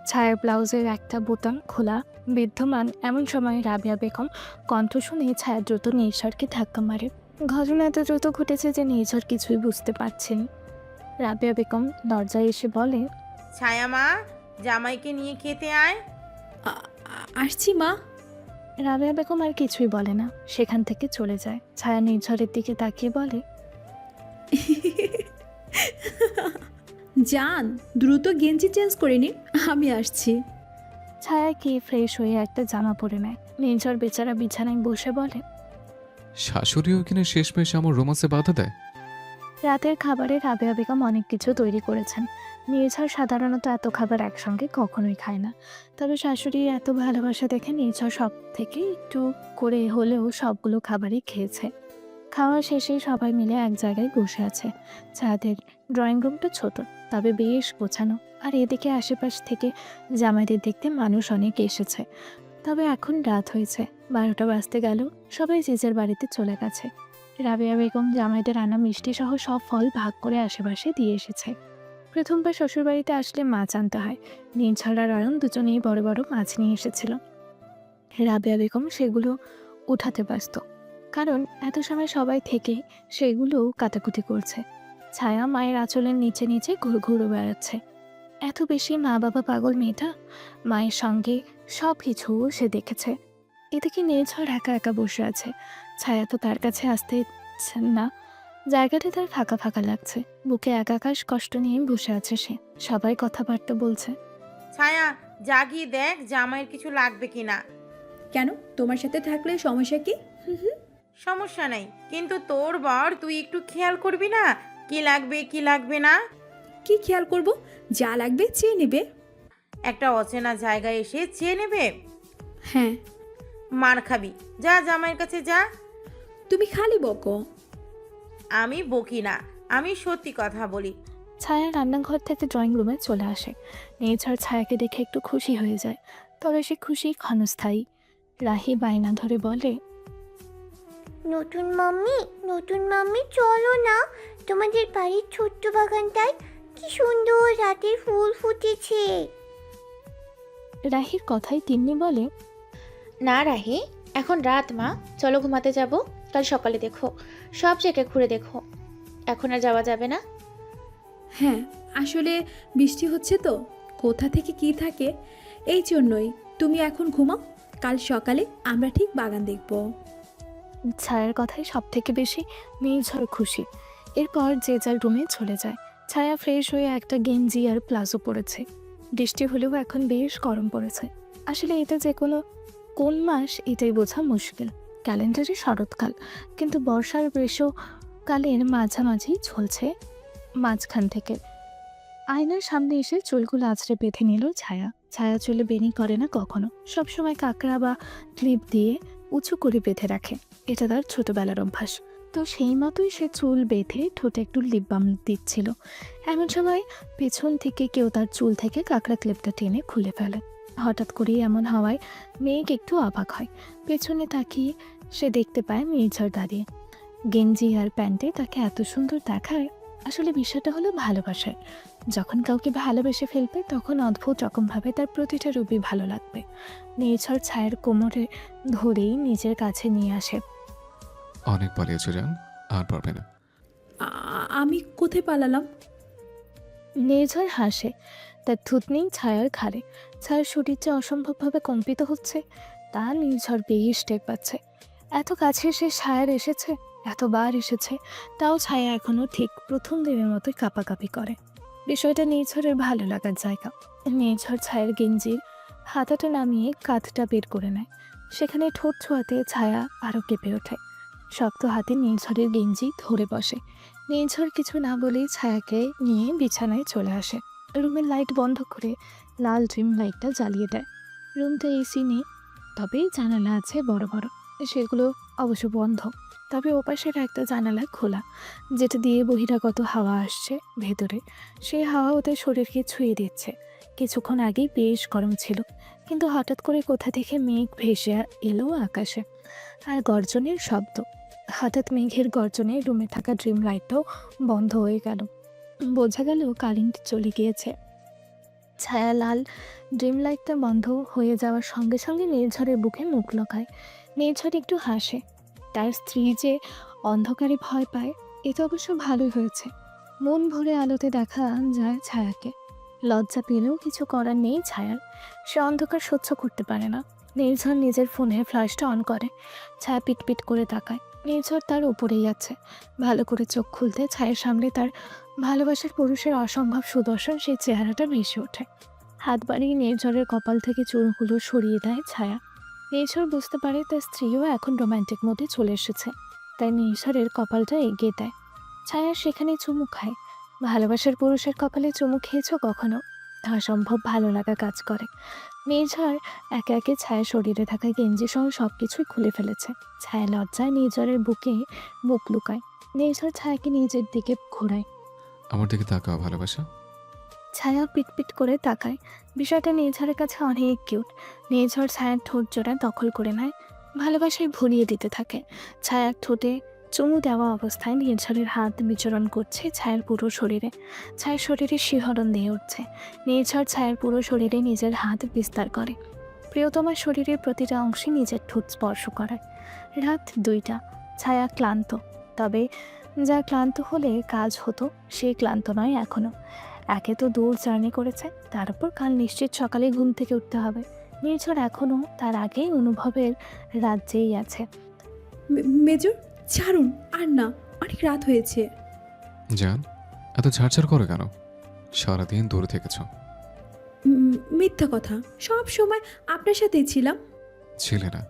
ছায়ার ব্লাউজের একটা বোতাম খোলা বিদ্যমান। এমন সময় রাবেয়া বেগম কণ্ঠ শুনে ছায়া দ্রুত নির্ঝরকে ধাক্কা মারে। ঘটনা এত দ্রুত ঘটেছে যে নির্ঝর কিছুই বুঝতে পারছেন। রাবেয়া বেগম দরজায় এসে বলে, ছায়া মা, জামাইকে নিয়ে খেতে আয়। আসছি মা। রাবেয়া বেগম আর কিছুই বলে না, সেখান থেকে চলে যায়। ছায়া নির্ঝরের দিকে তাকিয়ে বলে, যান, দ্রুত গেঞ্জি চেঞ্জ করে নিন, আমি আসছি। ছায়া গিয়ে ফ্রেশ হয়ে একটা জামা পরে নেয়। নির্ঝর বেচারা বিছানায় বসে বলে, শাশুড়িও কিনা শেষমেশ আমার রোমান্সে বাধা দেয়। রাতের খাবারে রাবেয়া বেগম অনেক কিছু তৈরি করেছেন। নির্ঝর সাধারণত এত খাবার একসঙ্গে কখনোই খায় না, তবে শাশুড়ির এত ভালোবাসা দেখে নির্ঝর সব থেকে একটু করে হলেও সবগুলো খাবারই খেয়েছে। খাওয়া শেষে সবাই মিলে এক জায়গায় বসে আছে। ছাদের ড্রয়িং রুমটা ছোট, তবে বেশ গোছানো। আর এদিকে আশেপাশ থেকে জামাইদের দেখতে মানুষ অনেক এসেছে। তবে এখন রাত হয়েছে, 12টা বাজতে গেল। সবাই যে যার বাড়িতে চলে গেছে। রাবেয়া বেগম জামাইদের আনা মিষ্টি সহ সব ফল ভাগ করে আশেপাশে দিয়ে এসেছে। প্রথমবার শ্বশুরবাড়িতে আসলে মাছ আনতে হয়। নির্ঝর আর অয়ন দুজনেই বড় বড় মাছ নিয়ে এসেছিল। রাবেয়া বেগম সেগুলো উঠাতে ব্যস্ত, কারণ এত সময় সবাই থেকে সেগুলো কাটাকুটি করছে। ছায়া মায়ের আঁচলের নিচে নিচে ঘুরে বেড়াচ্ছে। এত বেশি মা বাবা পাগল মেয়েটা। মায়ের সঙ্গে সব কিছু সে দেখেছে। এদিকে নির্ঝর একা একা বসে আছে। ছায়া তো তার কাছে আসতে ইচ্ছেন না। জায়গাটা তার ফাঁকা ফাঁকা লাগছে। বুকে একাকাশ কষ্ট নিয়ে বসে আছে সে। সবাই কথাবার্তা বলছে। ছায়া, জাগিয়ে দেখ জামাইয়ের কিছু লাগবে কিনা। কেন, তোমার সাথে থাকলে সমস্যা কি? সমস্যা নাই, কিন্তু তোর বর, তুই একটু খেয়াল করবি না কি লাগবে কি লাগবে না। কি খেয়াল করব? যা লাগবে চেয়ে নেবে। একটা অচেনা জায়গায় এসে চেয়ে নেবে? হ্যাঁ। মার খাবি, যা জামাইয়ের কাছে যা। তুমি খালি বকো। আমি বকি না, আমি সত্যি কথা বলি। ছায়া রান্নাঘর থেকে ড্রয়িং রুমে চলে আসে। নির্ঝর ছায়াকে দেখে একটু খুশি হয়ে যায়, তবে সে খুশি ক্ষণস্থায়ী। রাহি বায়না ধরে বলে, নতুন মাম্মি চলো না, তোমাদের বাড়ির ছোট্ট বাগানটায় কি সুন্দর রাতের ফুল ফুটেছে। রাহির কথায় তিন্নি বলে, না রাহি, এখন রাত মা, চলো ঘুমাতে যাব। কাল সকালে দেখো, সব জায়গায় ঘুরে দেখো। এখন আর যাওয়া যাবে না। হ্যাঁ, আসলে বৃষ্টি হচ্ছে তো, কোথা থেকে কি থাকে, এই জন্যই। তুমি এখন ঘুমাও, কাল সকালে আমরা ঠিক বাগান দেখব। ছায়ার কথায় সব থেকে বেশি নির্ঝর খুশি। এরপর যে যার রুমে চলে যায়। ছায়া ফ্রেশ হয়ে একটা গেঞ্জি আর প্লাজো পরেছে। বৃষ্টি হলেও এখন বেশ গরম পড়েছে। আসলে এটা যে কোন মাস এটাই বোঝা মুশকিল। ক্যালেন্ডারে শরৎকাল, কিন্তু বর্ষার গ্রীষ্মকালের মাঝামাঝি চলছে মাঝখান থেকে। আয়নার সামনে এসে চুলগুলো আঁচড়ে বেঁধে নিল ছায়া। ছায়া চুলে বেনি করে না কখনো, সবসময় কাঁকড়া বা ক্লিপ দিয়ে উঁচু করে বেঁধে রাখে। এটা তার ছোটবেলার অভ্যাস। তো সেই মতোই সে চুল বেঁধে ঠোঁটে একটু লিপ বাম দিচ্ছিল। এমন সময় পেছন থেকে কেউ তার চুল থেকে কাঁকড়া ক্লিপটা টেনে খুলে ফেলে। হঠাৎ করেই এমন হওয়ায় মেঘ একটু অবাক হয়। পেছনে তাকিয়ে সে দেখতে পায় নির্ঝর দাঁড়িয়ে। গেঞ্জি আর প্যান্টে তাকে এত সুন্দর দেখায়। আসলে বিষয়টা হলো ভালোবাসার। যখন কাউকে ভালোবেসে ফেলবে তখন অদ্ভুত রকমভাবে তার প্রতিটা রূপই ভালো লাগবে। নির্ঝর ছায়ের কোমরে ধরেই নিজের কাছে নিয়ে আসে। অনেক পালিয়েছো জান, আর পারবে না। আমি কোথায় পালালাম? নির্ঝর হাসে। তার থুতনি ছায়ার ঘাড়ে। ছায়ার শরীর যে অসম্ভবভাবে কম্পিত হচ্ছে তা নির্ঝর বেশ টের পাচ্ছে। এত কাছে সে ছায়ার এসেছে, এতবার এসেছে, তাও ছায়া এখনো ঠিক প্রথম দিনের মতোই কাঁপাকাঁপি করে। বিষয়টা নির্ঝরের ভালো লাগার জায়গা। নির্ঝর ছায়ার গেঞ্জির হাতাটা নামিয়ে কাঁধটা বের করে নেয়। সেখানে ঠোঁট ছোঁয়াতে ছায়া আরও কেঁপে ওঠে। শক্ত হাতে নির্ঝরের গেঞ্জি ধরে বসে। নির্ঝর কিছু না বলেই ছায়াকে নিয়ে বিছানায় চলে আসে। রুমের লাইট বন্ধ করে লাল ড্রিম লাইটটা জ্বালিয়ে দেয়। রুমটা এসি নেই, তবে জানালা আছে বড় বড়। সেগুলো অবশ্য বন্ধ, তবে ওপাশের একটা জানালা খোলা, যেটা দিয়ে বহিরাগত হাওয়া আসছে ভেতরে। সেই হাওয়া ওদের শরীরকে ছুঁয়ে দিচ্ছে। কিছুক্ষণ আগেই বেশ গরম ছিল, কিন্তু হঠাৎ করে কোথা থেকে মেঘ ভেসে এলো আকাশে, আর গর্জনের শব্দ। হঠাৎ মেঘের গর্জনে রুমে থাকা ড্রিম লাইটটাও বন্ধ হয়ে গেল। বোঝা গেল কারেন্ট চলে গিয়েছে। ছায়া লাল ড্রিম লাইটটা বন্ধ হয়ে যাওয়ার সঙ্গে সঙ্গে নির্ঝরের বুকে মুখ লুকায়। নির্ঝর একটু হাসে। তার স্ত্রী যে অন্ধকারে ভয় পায়, এটা অবশ্য ভালোই হয়েছে। মন ভরে আলোতে দেখা যায় ছায়াকে। লজ্জা পেলেও কিছু করার নেই ছায়ার। সে অন্ধকার সহ্য করতে পারে না। নির্ঝর নিজের ফোনে ফ্ল্যাশটা অন করে। ছায়া পিটপিট করে তাকায়। নির্ঝর তার উপরেই আছে। ভালো করে চোখ খুলতে ছায়ের সামনে তার ভালোবাসার পুরুষের অসম্ভব সুদর্শন সেই চেহারাটা ভেসে ওঠে। হাত বাড়িয়ে নির্ঝরের কপাল থেকে চুলগুলো সরিয়ে দেয় ছায়া। নির্ঝর বুঝতে পারে তার স্ত্রীও এখন রোম্যান্টিক মোডে চলে এসেছে, তাই নির্ঝরের কপালটা এগিয়ে দেয়। ছায়া সেখানে চুমু খায়। ভালোবাসার পুরুষের কপালে চুমু খেয়েছ কখনো? অসম্ভব ভালো লাগা কাজ করে। নির্ঝর একে একে ছায়া শরীরে থাকা গেঞ্জি সহ সব কিছুই খুলে ফেলেছে। ছায়া লজ্জায় নির্ঝরের বুকে মুখ লুকায়। নির্ঝর ছায়াকে নিজের দিকে ঘোরায়। আমার দিকে তাকাও ভালোবাসা। ছায়া পিটপিট করে তাকায়। বিষয়টা নির্ঝরের কাছে অনেক কিউট। নির্ঝর ছায়ার ঠোঁট জোড়া দখল করে নেয়, ভালোবাসায় ভরিয়ে দিতে থাকে। ছায়ার ঠোঁটে চুমু দেওয়া অবস্থায় নির্ঝরের হাত বিচরণ করছে ছায়ার পুরো শরীরে। ছায়ার শরীরে শিহরণ দিয়ে উঠছে। নির্ঝর ছায়ার পুরো শরীরে নিজের হাত বিস্তার করে। প্রিয়তমার শরীরের প্রতিটা অংশে নিজের ঠোঁট স্পর্শ করায়। রাত 2টা। ছায়া ক্লান্ত, তবে যা ক্লান্ত হলে কাজ হতো সে ক্লান্ত নয় এখনো। একে তো দূর জার্নি করেছে, তার উপর কাল নিশ্চিত সকালে ঘুম থেকে উঠতে হবে। নির্ঝর এখনও তার আগেই অনুভবের রাজ্যেই আছে। মেজর, ছাড়ুন আর না, অনেক রাত হয়েছে। জান, এত ঝাড়ঝাড় করে কেন? সারাদিন দূরে থেকেছ। মিথ্যা কথা, সব সময় আপনার সাথেই ছিলাম। ছিলে না।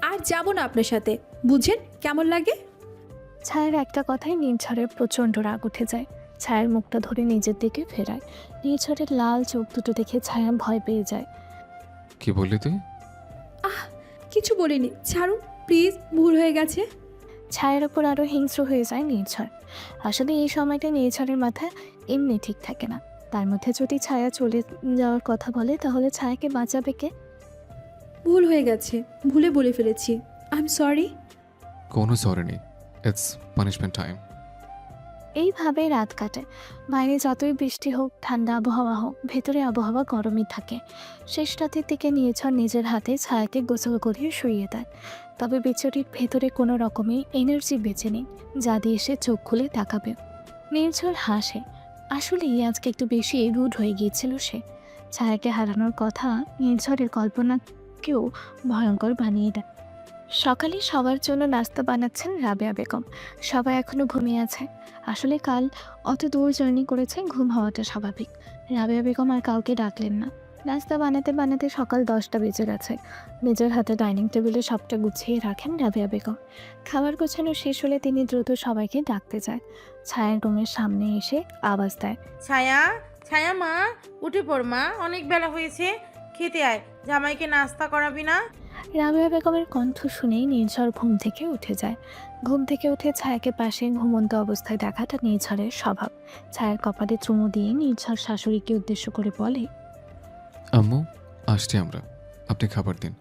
আর যাব না আপনার সাথে, বুঝেন কেমন লাগে? ছায়ার একটা কথায় নির্ঝরের প্রচণ্ড রাগ উঠে যায়। ছায়ার মুখটা ধরে নিজের দিকে ফেরায়। নির্ঝরের লাল চোখ দুটো দেখে ছায়া ভয় পেয়ে যায়। কি বললি তুই? কিছু বলিনি, ছাড়ুন প্লিজ, ভুল হয়ে গেছে। ছায়ার ওপর আরও হিংস্র হয়ে যায় নির্ঝর। আসলে এই সময়টা নির্ঝরের মাথা এমনি ঠিক থাকে না। তার মধ্যে যদি ছায়া চলে যাওয়ার কথা বলে, তাহলে ছায়াকে বাঁচাবে কে? ভুল হয়ে গেছে, ভুলে বলে ফেলেছি, আই এম সরি। কোনো সরি নেই, ইটস পানিশমেন্ট টাইম। এইভাবে রাত কাটে। বাইরে যতই বৃষ্টি হোক, ঠান্ডা আবহাওয়া হোক, ভেতরে আবহাওয়া গরমই থাকে। শেষ রাতের দিকে নির্ঝর নিজের হাতে ছায়াকে গোসল করিয়ে শুইয়ে দেয়। তবে বেচারির ভেতরে কোনো রকমের এনার্জি বেঁচে নেই, যা দিয়ে সে চোখ খুলে তাকাবে। নির্ঝর হাসে। আসলেই আজকে একটু বেশি রুড হয়ে গিয়েছিল সে। ছায়াকে হারানোর কথা নির্ঝরের কল্পনাকেও ভয়ঙ্কর বানিয়ে দেয়। সকালে সবার জন্য নাস্তা বানাচ্ছেন রাবেয়া বেগম। সবাই এখনও ঘুমিয়ে আছে। আসলে কাল অত দূর জার্নি করেছে, ঘুম হওয়াটা স্বাভাবিক। রাবেয়া বেগম আর কাউকে ডাকলেন না। নাস্তা বানাতে বানাতে সকাল 10টা বেজে গেছে। নিজের হাতে ডাইনিং টেবিলে সবটা গুছিয়ে রাখেন রাবেয়া বেগম। খাবার গোছানো শেষ হলে তিনি দ্রুত সবাইকে ডাকতে যায়। ছায়ার রুমের সামনে এসে আওয়াজ দেয়, ছায়া, ছায়া মা, উঠে পড় মা, অনেক বেলা হয়েছে, খেতে আয়, জামাইকে নাস্তা করাবি না? রাবেয়া বেগমের কণ্ঠ শুনেই নির্ঝর ঘুম থেকে উঠে যায়। ঘুম থেকে উঠে ছায়াকে পাশে ঘুমন্ত অবস্থায় দেখাটা নির্ঝরের স্বভাব। ছায়ার কপালে চুমু দিয়ে নির্ঝর শাশুড়িকে উদ্দেশ্য করে বলে, আম্মু, আসছি আমরা, আপনি খাবার দিন।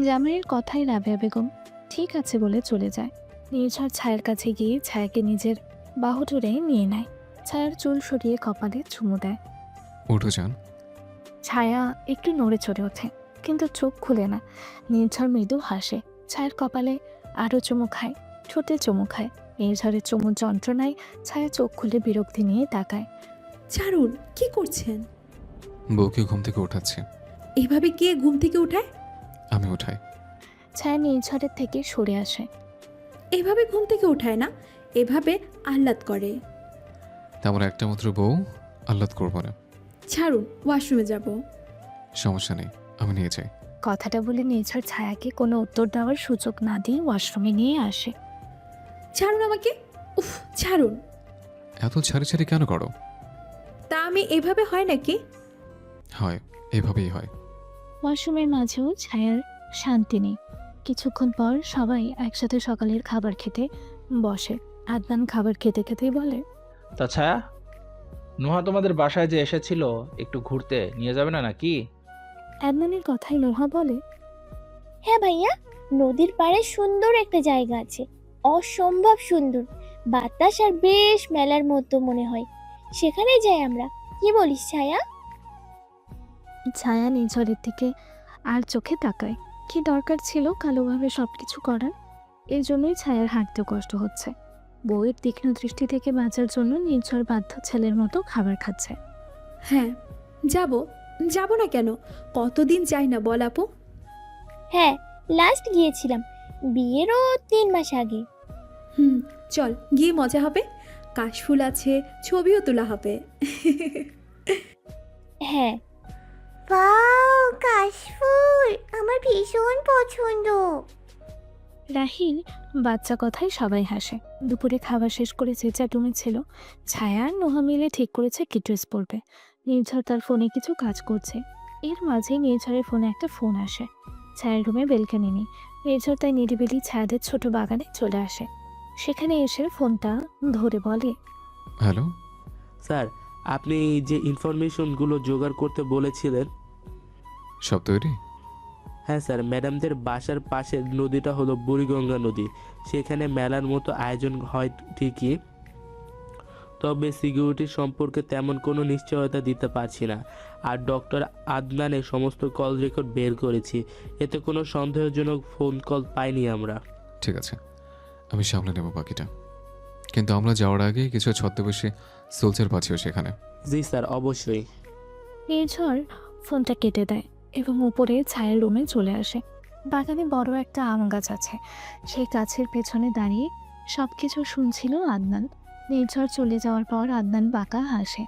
জামাইয়ের কথাই রাবেয়া বেগম ঠিক আছে বলে চলে যায়। নির্ঝর ছায়ার কাছে গিয়ে ছায়াকে নিজের বাহু জুড়ে নিয়ে নেয়। ছায়ার চুল সরিয়ে কপালে চুমু দেয়। উঠো যান। ছায়া একটু নড়ে চড়ে ওঠে, কিন্তু চোখ খুলে না। নির্ঝর মৃদু হাসে। ছায়ার কপালে আরও চুমু খায়, ঠোঁটে চুমু খায়। নির্ঝরের চুমুর যন্ত্রণায় ছায়া চোখ খুলে বিরক্তি নিয়ে তাকায়। ছাড়ুন, কি করছেন? বউকে ঘুম থেকে উঠাচ্ছে। এভাবে কে ঘুম থেকে উঠায়? আমি উঠাই। ছায়া নির্ঝরের থেকে সরে আসে। এভাবে ঘুম থেকে উঠায় না, এভাবে আহ্লাদ করে। তেমন একটা মাত্র বউ, আহ্লাদ করবো না। ছাড়ুন, ওয়াশরুমে যাব। সমস্যা নেই, আমি নিয়ে যাই। কথাটা বলে নির্ঝর ছায়াকে কোনো উত্তর দেওয়ার সুযোগ না দিয়ে ওয়াশরুমে নিয়ে আসে। ছাড়ুন আমাকে, উফ ছাড়ুন। এত ছাড়ি ছাড়ি কেন করো? তা আমি এভাবে হয় নাকি? হয়, এভাবেই হয়। ওয়াশরুমের মাঝেও ছায়ার শান্তি নেই। কিছুক্ষণ পর সবাই একসাথে সকালের খাবার খেতে বসে। আদনান খাবার খেতে খেতেই বলে, তা ছায়া, নোহা তোমাদের বাসায় যে এসেছিল একটু ঘুরতে নিয়ে যাবে না নাকি? আদনানের কথাই নোহা বলে, হ্যাঁ ভাইয়া, নদীর পাড়ে সুন্দর একটা জায়গা আছে, অসম্ভব সুন্দর, বাতাস আর বেশ মেলার মতো মনে হয়, সেখানে যাই আমরা, কি বলিস ছায়া? ছায়া নিঝড়ের দিকে আর চোখে তাকায়। কি দরকার ছিল কালোভাবে সবকিছু করার? এই জন্যই ছায়ার হাঁটতে কষ্ট হচ্ছে। বউয়ের তীক্ষ্ণ দৃষ্টি থেকে বাঁচার জন্য নির্ঝর বাধ্য ছেলের মতো খাবার খাচ্ছে। হ্যাঁ, যাব যাব না কেন? কতদিন যাই না বল আপু? হ্যাঁ, লাস্ট গিয়েছিলাম বিয়েরও 3 মাস আগে। চল গিয়ে মজা হবে, কাশফুল আছে, ছবিও তোলা হবে। হ্যাঁ, ওয়াও, কাশফুল আমার ভীষণ পছন্দ। রাহির বাচ্চা কথায় সবাই হাসে। দুপুরে খাবার শেষ করে যে রুমে ছিল, ছায়া আর নোহা মিলে ঠিক করেছে কি ড্রেস পরবে। নির্ঝর তার ফোনে কিছু কাজ করছে। এর মাঝেই নির্ঝরের ফোনে একটা ফোন আসে। ছায়ার রুমে বেলকানি নেই। নির্ঝর তাই নিরিবিলি ছায়াদের ছোট বাগানে চলে আসে। সেখানে এসে ফোনটা ধরে বলে, হ্যালো। স্যার, আপনি যে ইনফরমেশনগুলো জোগাড় করতে বলেছিলেন। সব তৈরি? হ্যাঁ স্যার, ম্যাডামদের বাসার পাশের নদীটা হলো বুড়িগঙ্গা নদী। সেখানে মেলার মতো আয়োজন হয় ঠিকই, তবে সিকিউরিটি সম্পর্কে তেমন কোনো নিশ্চয়তা দিতে পারছি না। আর ডক্টর আদনানের সমস্ত কল রেকর্ড বের করেছি, এতে কোনো সন্দেহজনক ফোন কল পাইনি আমরা। ঠিক আছে, আমি সামলে নেব বাকিটা। কিন্তু আমরা যাওয়ার আগে কিছু ছদ্মবেশী সোলজার পাচ্ছিও সেখানে। জি স্যার, অবশ্যই। নির্ঝর ফোনটা কেটে দেয় এবং উপরে ছায়ার রুমে চলে আসে। বাগানে বড় একটা আম গাছ আছে। সেই গাছের পেছনে দাঁড়িয়ে সবকিছু শুনছিল আদনান। নির্ঝর চলে যাওয়ার পর আদনান বাঁকা হাসে।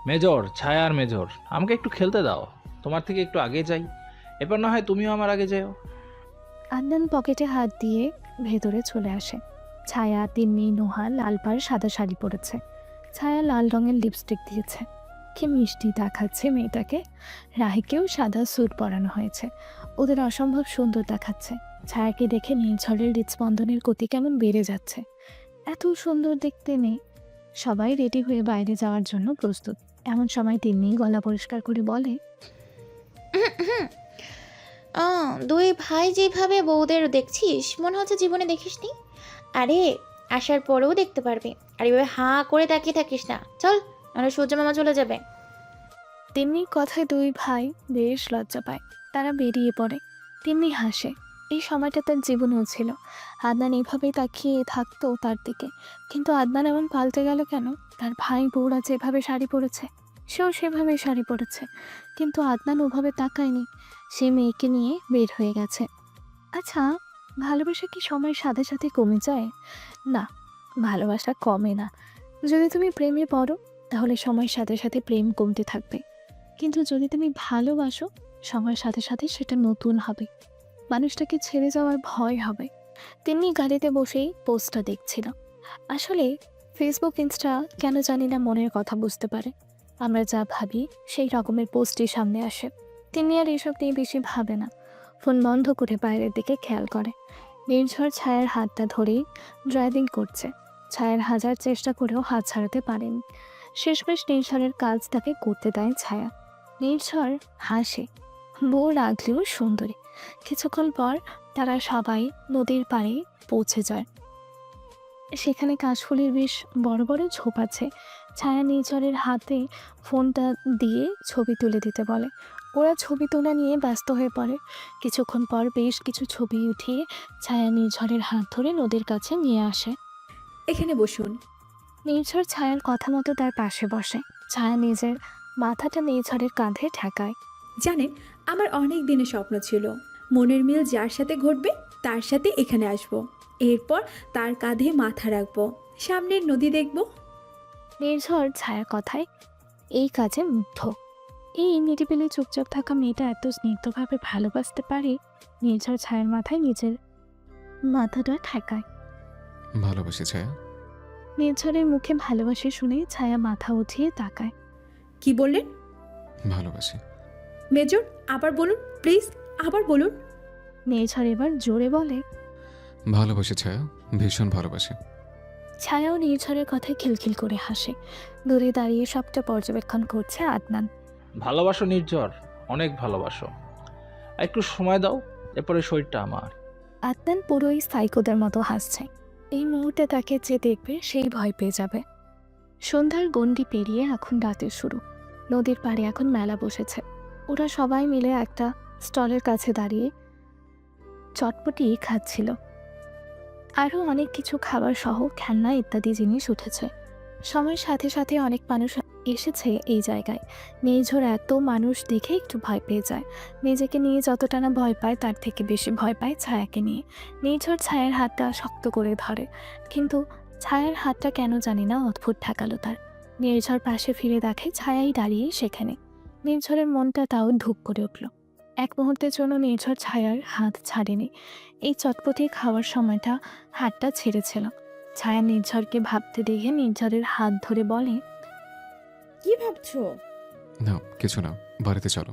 মেজর, ছায়া আর মেজর, আমাকে একটু খেলতে দাও, তোমার থেকে একটু আগে যাই, এবার না হয় তুমিও আমার আগে যেও। আদনান পকেটে হাত দিয়ে ভেতরে চলে আসে। ছায়া, তিন্নি, নোহা লাল পাড় সাদা শাড়ি পরেছে। ছায়া লাল রঙের লিপস্টিক দিয়েছে। কি মিষ্টি দেখাচ্ছে মেয়েটাকে। রাহিকেও সাদা স্যুট পরানো হয়েছে। ওদের অসম্ভব সুন্দর দেখাচ্ছে। ছায়াকে দেখে নির্ঝরের হৃদস্পন্দনের গতি কেমন বেড়ে যাচ্ছে। এত সুন্দর দেখতে নেই। সবাই রেডি হয়ে বাইরে যাওয়ার জন্য প্রস্তুত। এমন সময় তিন্নি গলা পরিষ্কার করে বলে, দুই ভাই যেভাবে বউদের দেখছিস মনে হচ্ছে জীবনে দেখিসনি। আরে আসার পরেও দেখতে পারবি। আর এভাবে হাঁ করে তাকিয়ে থাকিস না, চল নাহলে সূর্য মামা চলে যাবে। তিন্নির কথায় দুই ভাই বেশ লজ্জা পায়। তারা বেরিয়ে পড়ে। তিন্নি হাসে। এই সময়টা তার জীবনেও ছিল। আদনান এভাবেই তাকিয়ে থাকতো তার দিকে। কিন্তু আদনান এমন পাল্টে গেল কেন? তার ভাই বউরা যেভাবে শাড়ি পরেছে, সেও সেভাবেই শাড়ি পরেছে। কিন্তু আদনান ওভাবে তাকায়নি। সে মেয়েকে নিয়ে বের হয়ে গেছে। আচ্ছা, ভালোবাসা কি সময়ের সাথে সাথে কমে যায়? না, ভালোবাসা কমে না। যদি তুমি প্রেমে পড়ো তাহলে সময়ের সাথে সাথে প্রেম কমতে থাকবে। কিন্তু যদি তুমি ভালোবাসো, সময়ের সাথে সাথে সেটা নতুন হবে। মানুষটাকে ছেড়ে যাওয়ার ভয় হবে। তেমনি গাড়িতে বসেই পোস্টটা দেখছিল। আসলে ফেসবুক, ইনস্টা কেন জানি না মনের কথা বুঝতে পারে। আমরা যা ভাবি সেই রকমের পোস্টই সামনে আসে। তিনি আর এসব নিয়ে বেশি ভাবে না। ফোন বন্ধ করে বাইরের দিকে খেয়াল করে। নির্ঝর ছায়ার হাতটা ধরেই ড্রাইভিং করছে। ছায়ার হাজার চেষ্টা করেও হাত ছাড়াতে পারেনি। শেষমেশ নির্ঝরের কাজ তাকে করতে দেয় ছায়া। নির্ঝর হাসে। বউ রাগলেও সুন্দরী। কিছুক্ষণ পর তারা সবাই নদীর পাড়ে পৌঁছে যায়। সেখানে কাশফুলের বেশ বড় বড় ঝোপ আছে। ছায়া নির্ঝরের হাতে ফোনটা দিয়ে ছবি তুলে দিতে বলে। ওরা ছবি তোলা নিয়ে ব্যস্ত হয়ে পড়ে। কিছুক্ষণ পর বেশ কিছু ছবি উঠিয়ে ছায়া নির্ঝরের হাত ধরে নদীর কাছে নিয়ে আসে। এখানে বসুন। নির্ঝর ছায়ার কথা মতো তার পাশে বসে। ছায়া নিজের মাথাটা নির্ঝরের কাঁধে ঠেকায়। জানেন, আমার অনেক দিনের স্বপ্ন ছিল মনের মিল যার সাথে ঘটবে তার সাথে এখানে আসব, এরপর তার কাঁধে মাথা রাখবো, সামনের নদী দেখব। নির্ঝর ছায়া কথায় এই কাজে মুগ্ধ। এই নিরিবিলি চুপচাপ থাকা মেয়েটা এত স্নিগ্ধভাবে ভালোবাসতে পারে। নির্ঝর ছায়ার মাথায় নিজের মাথাটা ঠেকায়। ভালোবাসি ছায়া। নির্ঝরের মুখে ভালোবাসে শুনে ছায়া মাথা উঠিয়ে তাকায়। কি বললেন? ভালোবাসি। মেজর, আবার বলুন প্লিজ, আবার বলুন। নির্ঝর এবার জোরে বলে, ভালোবাসি ছায়া, ভীষণ ভালোবাসি। ছায়াও নির্ঝরের কথায় খিলখিল করে হাসে। দূরে দাঁড়িয়ে সবটা পর্যবেক্ষণ করছে আদনান। ভালোবাসো নির্ঝর, অনেক ভালোবাসো। একটু সময় দাও, এরপরে শরীরটা আমার। আদনান পুরোই সাইকোদের মতো হাসছে। এই মুহূর্তে তাকে যে দেখবে সেই ভয় পেয়ে যাবে। সন্ধ্যার গণ্ডি পেরিয়ে এখন রাতের শুরু। নদীর পাড়ে এখন মেলা বসেছে। ওরা সবাই মিলে একটা স্টলের কাছে দাঁড়িয়ে চটপটি খাচ্ছিল। আরও অনেক কিছু খাবার সহ খেলনা ইত্যাদি জিনিস উঠেছে। সময়ের সাথে সাথে অনেক মানুষ এসেছে এই জায়গায়। নির্ঝর এত মানুষ দেখে একটু ভয় পেয়ে যায়। নিজেকে নিয়ে যতটা না ভয় পায় তার থেকে বেশি ভয় পায় ছায়াকে নিয়ে। নির্ঝর ছায়ার হাতটা শক্ত করে ধরে, কিন্তু ছায়ার হাতটা কেন জানি না অদ্ভুত ঠেকালো তার। নির্ঝর পাশে ফিরে দেখে ছায়াই দাঁড়িয়ে সেখানে। নির্ঝরের মনটা তাও ধুপ করে উঠল। এক মুহূর্তের জন্য নির্ঝর ছায়ার হাত ছাড়েনি। এই চটপটি খাওয়ার সময়টা হাতটা ছেড়েছিল। ছায়া নির্ঝরকে ভাবতে দেখে নির্ঝরের হাত ধরে বলে, কি ভাবছো? না কিছু না, বাড়িতে চলো।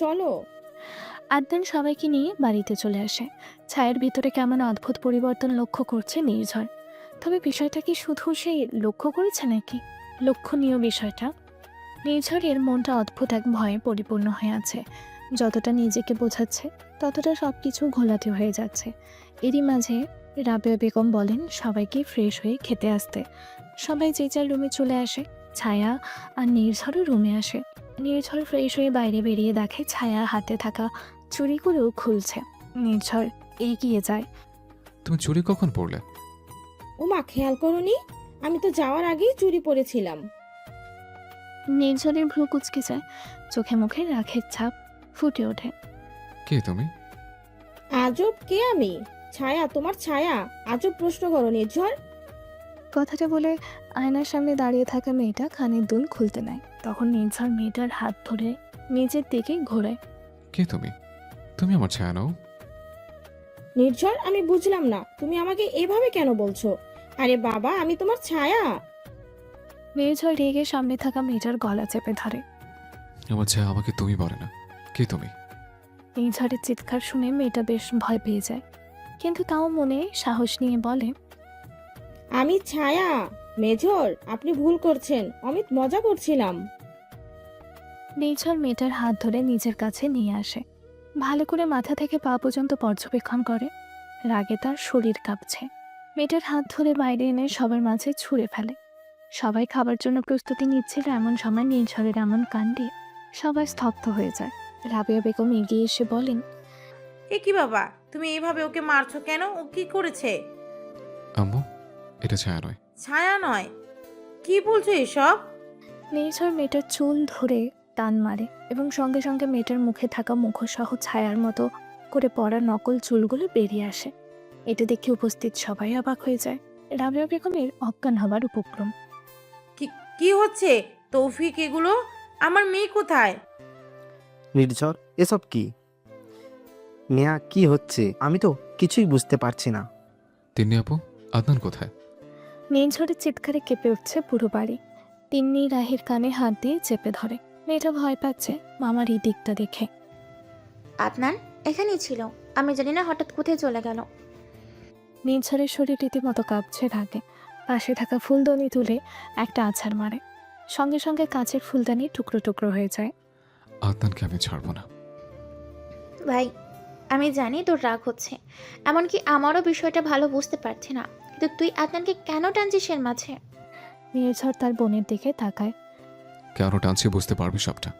চলো। আদনান সবাইকে নিয়ে বাড়িতে চলে আসে। ছায়ার ভিতরে কেমন অদ্ভুত পরিবর্তন লক্ষ্য করছে নির্ঝর। তবে বিষয়টা কি শুধু সেই লক্ষ্য করেছে নাকি লক্ষণীয় বিষয়টা? নির্ঝরের মনটা অদ্ভুত এক ভয়ে পরিপূর্ণ হয়ে আছে। যতটা নিজেকে বোঝাচ্ছে ততটা সব কিছু ঘোলাটে হয়ে যাচ্ছে। এরই মাঝে রাবেয়া বেগম বলেন সবাইকে ফ্রেশ হয়ে খেতে আসতে। সবাই যে যার রুমে চলে আসে। ছায়া আর নির্ঝরও রুমে আসে। নির্ঝর ফ্রেশ হয়ে বাইরে বেরিয়ে দেখে ছায়া হাতে থাকা চুড়িগুলো খুলছে। নির্ঝর এগিয়ে যায়। তুমি চুরি কখন পড়লে? ও মা, খেয়াল করোনি? আমি তো যাওয়ার আগেই চুরি পরেছিলাম। নির্ঝরের ভ্রু কুঁচকে যায়, চোখে মুখে রাখের ছাপ ফুটে ওঠে। কে তুমি? আজব কে আমি? ছায়া, তোমার ছায়া। আজব প্রশ্ন করো নির্ঝর। কথাটা বলে আয়নার সামনে দাঁড়িয়ে থাকা মেয়েটা কানের দুল খুলতে নেয়। তখন নির্ঝর মেয়েটার হাত ধরে নিজের দিকে ঘোরায়। কে তুমি? তুমি আমার ছায়া নও। নির্ঝর, আমি বুঝলাম না তুমি আমাকে এভাবে কেন বলছো। আরে বাবা, আমি তোমার ছায়া। নির্ঝর রেগে সামনে থাকা মেয়েটার গলা চেপে ধরে। আমার ছায়া আমাকে তুমি বলে না। কে তুমি? নির্ঝরের চিৎকার শুনে মেয়েটা বেশ ভয় পেয়ে যায়, কিন্তু তাও মনে সাহস নিয়ে বলে, আমি ছায়া। মেজর, আপনি ভুল করছেন, অমিত মজা করছিলাম। নির্ঝর মেয়েটার হাত ধরে নিজের কাছে নিয়ে আসে। ভালো করে মাথা থেকে পা পর্যন্ত পর্যবেক্ষণ করে। রাগে তার শরীর কাঁপছে। মেয়েটার হাত ধরে বাইরে এনে সবার মাঝে ছুঁড়ে ফেলে। সবাই খাবার জন্য প্রস্তুতি নিচ্ছিল, এমন সময় নির্ঝরের এমন কাণ্ডে সবাই স্তব্ধ হয়ে যায়। রাবেয়া বেগম এগিয়ে এসে বলেন, এ কি বাবা, তুমি এইভাবে ওকে মারছো কেন? ও কি করেছে? আম্মু, এটা ছায়া নয়। ছায়া নয়? কি বলছো এসব? নির্ঝর মেয়েটার চুল ধরে টান মারে এবং সঙ্গে সঙ্গে মেয়েটার মুখে থাকা মুখসহ ছায়ার মতো করে পড়া নকল চুলগুলো বেরিয়ে আসে। এটা দেখে উপস্থিত সবাই অবাক হয়ে যায়। রাবেয়া বেগমের অজ্ঞান হবার উপক্রম। কি হচ্ছে তৌফিক? এগুলো আমার মেয়ে কোথায়? নির্ঝর, এসব কি? নেয়া কি হচ্ছে? আমি তো কিছুই বুঝতে পারছি না। তিন্নি আপু, আদনান কোথায়? নির্ঝরের চিৎকারে কেঁপে উঠছে পুরো বাড়ি। তিন্নি রাহের কানে হাত দিয়ে চেপে ধরে। মেয়েটা ভয় পাচ্ছে মামার এই দিকটা দেখে। আদনান এখানেই ছিল, আমি জানি না হঠাৎ কোথায় চলে গেল। নির্ঝরের শরীর রীতিমতো কাঁপছে রাগে। পাশে থাকা ফুলদানি তুলে একটা আছাড় মারে। সঙ্গে সঙ্গে কাঁচের ফুলদানি টুকরো টুকরো হয়ে যায়। আদনানকে আমি ছাড়বো না। ভাই, আমি জানি তোর রাগ হচ্ছে, এমনকি আমারও বিষয়টা ভালো বুঝতে পারছি না, কিন্তু তুই আদনানকে কেন টানছিস এর মাঝে? নির্ঝর তার বোনের দিকে তাকায়। কেন টানছি বুঝতে পারবি সবটা।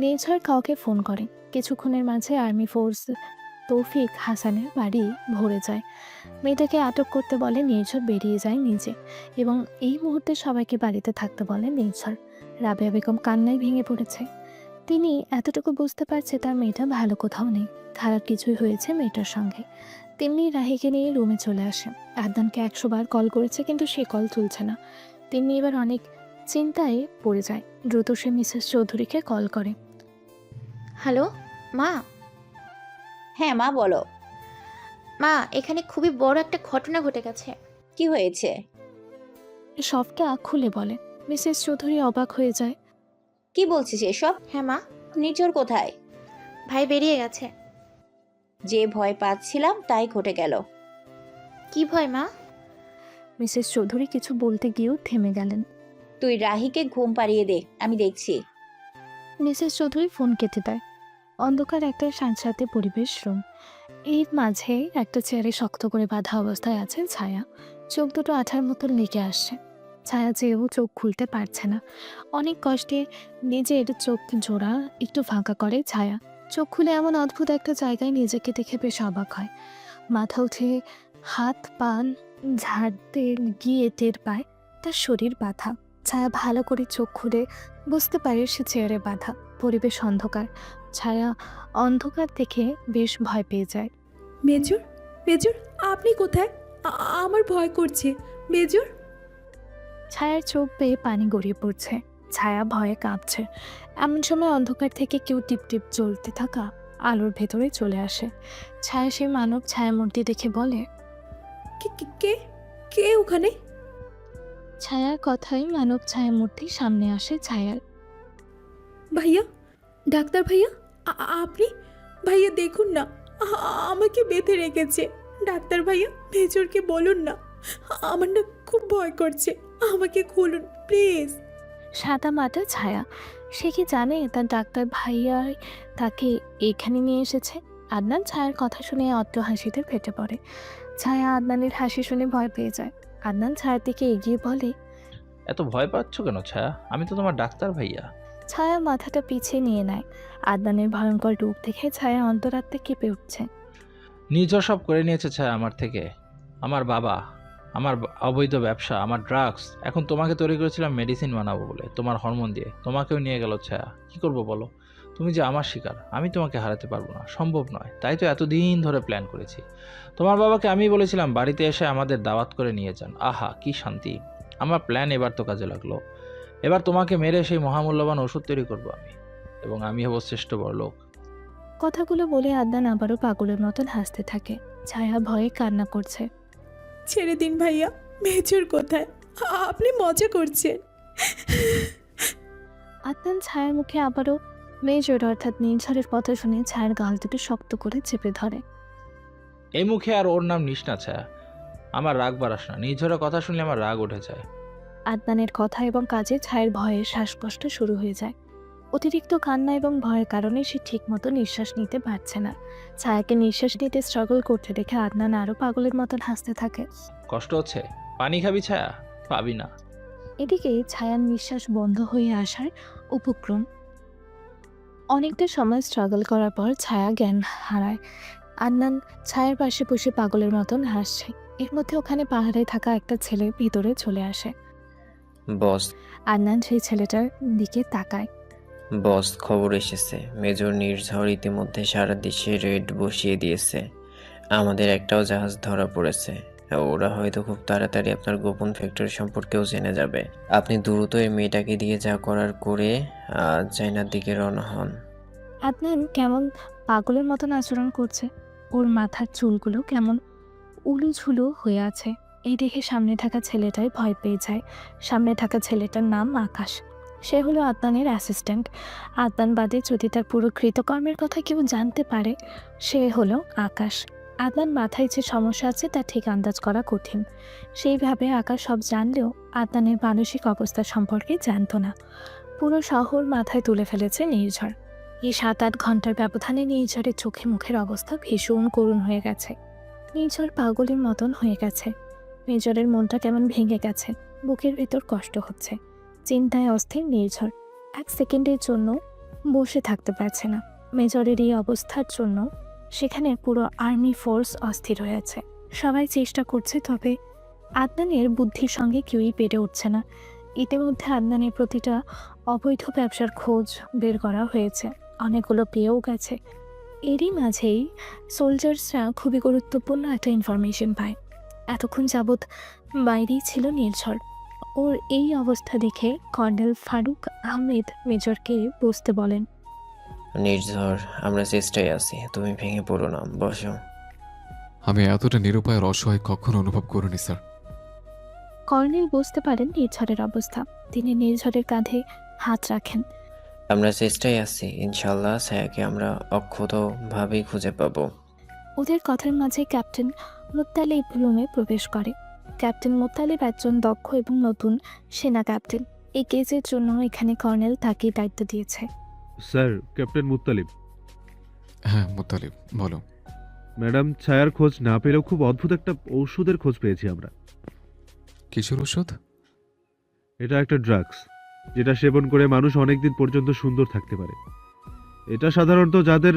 নির্ঝর কাউকে ফোন করে। কিছুক্ষণের মাঝে আর্মি ফোর্স তৌফিক হাসানের বাড়ি ভরে যায়। মেয়েটাকে আটক করতে বলে নির্ঝর বেরিয়ে যায় নিজে, এবং এই মুহূর্তে সবাইকে বাড়িতে থাকতে বলে নির্ঝর। রাবেয়া বেগম কান্নায় ভেঙে পড়েছে। তিনি এতটুকু বুঝতে পারছে তার মেয়েটা ভালো কোথাও নেই, খারাপ কিছুই হয়েছে মেয়েটার সঙ্গে। তেমনি রাহিকে নিয়ে রুমে চলে আসে। আদনানকে 100 বার কল করেছে, কিন্তু সে কল তুলছে না। তিনি এবার অনেক চিন্তায় পড়ে যায়। দ্রুত সে মিসেস চৌধুরীকে কল করে। হ্যালো মা। হ্যাঁ মা, বলো। মা, এখানে খুবই বড় একটা ঘটনা ঘটে গেছে। কি হয়েছে? সবটা খুলে বলে। মিসেস চৌধুরী অবাক হয়ে যায়। কি বলছিস এসব? হ্যাঁ মা। নির্ঝর কোথায়? ভাই বেরিয়ে গেছে। যে ভয় পাচ্ছিলাম তাই ঘটে গেল। কি ভয় মা? মিসেস চৌধুরী কিছু বলতে গিয়েও থেমে গেলেন। তুই রাহিকে ঘুম পাড়িয়ে দে, আমি দেখছি। মিসেস চৌধুরী ফোন কেটে দেয়। অন্ধকার একটা সাঁতসাতে পরিবেশ রুম। এর মাঝে একটা চেয়ারে শক্ত করে বাঁধা অবস্থায় আছে ছায়া। চোখ দুটো আঠার মতো লেগে আসছে। ছায়া চেয়েও চোখ খুলতে পারছে না। অনেক কষ্টে নিজের চোখ জোড়া একটু ফাঁকা করে ছায়া। চোখ খুলে এমন অদ্ভুত একটা জায়গায় নিজেকে দেখে বেশ অবাক হয়। মাথা উঠে হাত পান ঝাড়তে গিয়ে টের পায় তার শরীর বাঁধা। ছায়া ভালো করে চোখ খুলে বুঝতে পারে সে চেয়ারে বাঁধা। পরিবেশ অন্ধকার। ছায়া অন্ধকার দেখে বেশ ভয় পেয়ে যায়। মেজর, মেজর, আপনি কোথায়? আমার ভয় করছে মেজর। ছায়ার চোখ বেয়ে পানি গড়িয়ে পড়ছে। ছায়া ভয়ে কাঁপছে। এমন সময় অন্ধকার থেকে কেউ টিপ টিপ জ্বলতে থাকা আলোর ভেতরে চলে আসে। ছায়া সেই মানব ছায়ামূর্তি দেখে বলে, কে কে কে কে ওখানে? ছায়ার কথাই মানব ছায়ামূর্তি সামনে আসে ছায়ার। ভাইয়া, ডাক্তার ভাইয়া, আপনি? ভাইয়া দেখুন না, আমাকে বেঁধে রেখেছে। ডাক্তার ভাইয়া, মেজরকে বলুন না, আমার না খুব ভয় করছে, আমাকে খুলুন প্লিজ। সাদা মাটা ছায়া। সে কি জানে তার ডাক্তার ভাইয়াই তাকে এখানে নিয়ে এসেছে? আদনান ছায়ার কথা শুনে অট্ট হাসিতে ফেটে পড়ে। ছায়া আদনানের হাসি শুনে ভয় পেয়ে যায়। আদনান ছায়ার দিকে এগিয়ে বলে, এত ভয় পাচ্ছ কেন ছায়া? আমি তো তোমার ডাক্তার ভাইয়া। ছায়া মাথাটা পিছিয়ে নিয়ে নেয়। আদনানের ভয়ঙ্কর রূপ দেখে ছায়া অন্তরাত্মা কেঁপে উঠছে। নির্ঝর সব করে নিয়েছে ছায়া আমার থেকে। আমার বাবা, আমার অবৈধ ব্যবসা, আমার ড্রাগস। এখন তোমাকে তৈরি করেছিলাম মেডিসিন বানাবো বলে, তোমার হরমোন দিয়ে। তোমাকেও নিয়ে গেল ছায়া। কি করবো বলো? তুমি যে আমার শিকার, আমি তোমাকে হারাতে পারবো না, সম্ভব নয়। তাই তো এতদিন ধরে প্ল্যান করেছি। তোমার বাবাকে আমি বলেছিলাম বাড়িতে এসে আমাদের দাওয়াত করে নিয়ে যান। আহা কি শান্তি! আমার প্ল্যান এবার তো কাজে লাগলো। এবার তোমাকে মেরে সেই মহামূল্যবান ওষুধ তৈরি করবো আমি, এবং আমি হব শ্রেষ্ঠ বড়লোক। কথাগুলো বলে আদনান আবারও পাগলের মতন হাসতে থাকে। ছায়া ভয়ে কান্না করছে। ছেড়ে দিন ভাইয়া, মেজর কোথায়? আপনি মজা করছেন। আদনান ছায়ার মুখে আবারও মেজর অর্থাৎ নির্ঝরের কথা শুনে ছায়ার গাল দুটো শক্ত করে চেপে ধরে। এই মুখে আর ওর নাম নিস না ছায়া। আমার রাগ বাড়াস না। নির্ঝরের কথা শুনলে আমার রাগ উঠে যায়। আদনানের কথা এবং কাজে ছায়ের ভয়ে শ্বাসকষ্ট শুরু হয়ে যায়। অতিরিক্ত কান্না এবং ভয়ের কারণে সে ঠিকমতো নিঃশ্বাস নিতে পারছে না। ছায়াকে নিঃশ্বাস নিতে স্ট্রাগল করতে দেখে আদনান আরও পাগলের মতন হাসতে থাকে। কষ্ট হচ্ছে? পানি খাবি ছায়া? পাবি না। এদিকে ছায়ার নিঃশ্বাস বন্ধ হয়ে আসার উপক্রম। অনেকটা সময় স্ট্রাগল করার পর ছায়া জ্ঞান হারায়। আদনান ছায়ার পাশে বসে পাগলের মতন হাসছে। এর মধ্যে ওখানে পাহাড়ে থাকা একটা ছেলে ভিতরে চলে আসে। বস, আদনান সেই ছেলেটার দিকে তাকায়। বস, খবর এসেছে। মেজর নির্ঝর ইতিমধ্যে সারা দেশে রেড বসিয়ে দিয়েছে। আমাদের একটাও জাহাজ ধরা পড়েছে। ওরা হয়তো খুব তাড়াতাড়ি আপনার গোপন ফ্যাক্টরি সম্পর্কেও জেনে যাবে। আপনি দ্রুত এই মেয়েটাকে দিয়ে যা করার করে চায়নার দিকে রওনা হন। আদনান কেমন পাগলের মতন আচরণ করছে। ওর মাথার চুলগুলো কেমন উলুঝুলু হয়ে আছে। এই দেখে সামনে থাকা ছেলেটাই ভয় পেয়ে যায়। সামনে থাকা ছেলেটার নাম আকাশ। সে হলো আদনানের অ্যাসিস্ট্যান্ট। আদনান বাদে যদি তার পুরো কৃতকর্মের কথা কেউ জানতে পারে, সে হলো আকাশ। আদনান মাথায় যে সমস্যা আছে তা ঠিক আন্দাজ করা কঠিন। সেইভাবে আকাশ সব জানলেও আদনানের মানসিক অবস্থা সম্পর্কে জানতো না। পুরো শহর মাথায় তুলে ফেলেছে নির্ঝর। এই 7-8 ঘন্টার ব্যবধানে নির্ঝরের চোখে মুখের অবস্থা ভীষণ করুণ হয়ে গেছে। নির্ঝর পাগলের মতন হয়ে গেছে। নির্ঝরের মনটা কেমন ভেঙে গেছে। বুকের ভেতর কষ্ট হচ্ছে। চিন্তায় অস্থির নির্ঝর। 1 সেকেন্ডের জন্য বসে থাকতে পারছে না। মেজরের এই অবস্থার জন্য সেখানে পুরো আর্মি ফোর্স অস্থির হয়েছে। সবাই চেষ্টা করছে, তবে আদনানের বুদ্ধির সঙ্গে কেউই পেরে উঠছে না। ইতিমধ্যে আদনানের প্রতিটা অবৈধ ব্যবসার খোঁজ বের করা হয়েছে। অনেকগুলো পেয়েও গেছে। এরই মাঝেই সোলজার্সরা খুবই গুরুত্বপূর্ণ একটা ইনফরমেশন পায়। এতক্ষণ যাবৎ বাইরেই ছিল নির্ঝর। ওর এই অবস্থা দেখে কর্নেল ফারুক আহমেদ মেজরকে বসতে বলেন। নির্ঝর, আমরা চেষ্টায় আছি, তুমি ভেঙে পড়ো না, বসো। আমি এতটা নিরুপায় আর অসহায় কখনো অনুভব করিনি স্যার। কর্নেল বুঝতে পারেন নির্ঝরের অবস্থা। তিনি নির্ঝরের কাঁধে হাত রাখেন। আমরা চেষ্টায় আছি, ইনশাল্লাহ ছায়াকে আমরা অক্ষতভাবেই খুঁজে পাবো। ওদের কথার মাঝে ক্যাপ্টেন মুত্তালিব রুমে প্রবেশ করে। ক্যাপ্টেন মুত্তালিব একজন দক্ষ এবং নতুন সেনা ক্যাপ্টেন। এই কেসের জন্য এখানে কর্নেল তাকে দায়িত্ব দিয়েছে। Sir, captain Muttalib. হ্যাঁ মুত্তালিব, বলো। ম্যাডাম ছায়ার খোঁজ না পেলেও খুব অদ্ভুত একটা ঔষধের খোঁজ পেয়েছি আমরা। কিসের ওষুধ? এটা একটা ড্রাগস, যেটা সেবন করে মানুষ অনেকদিন পর্যন্ত সুন্দর থাকতে পারে। এটা সাধারণত যাদের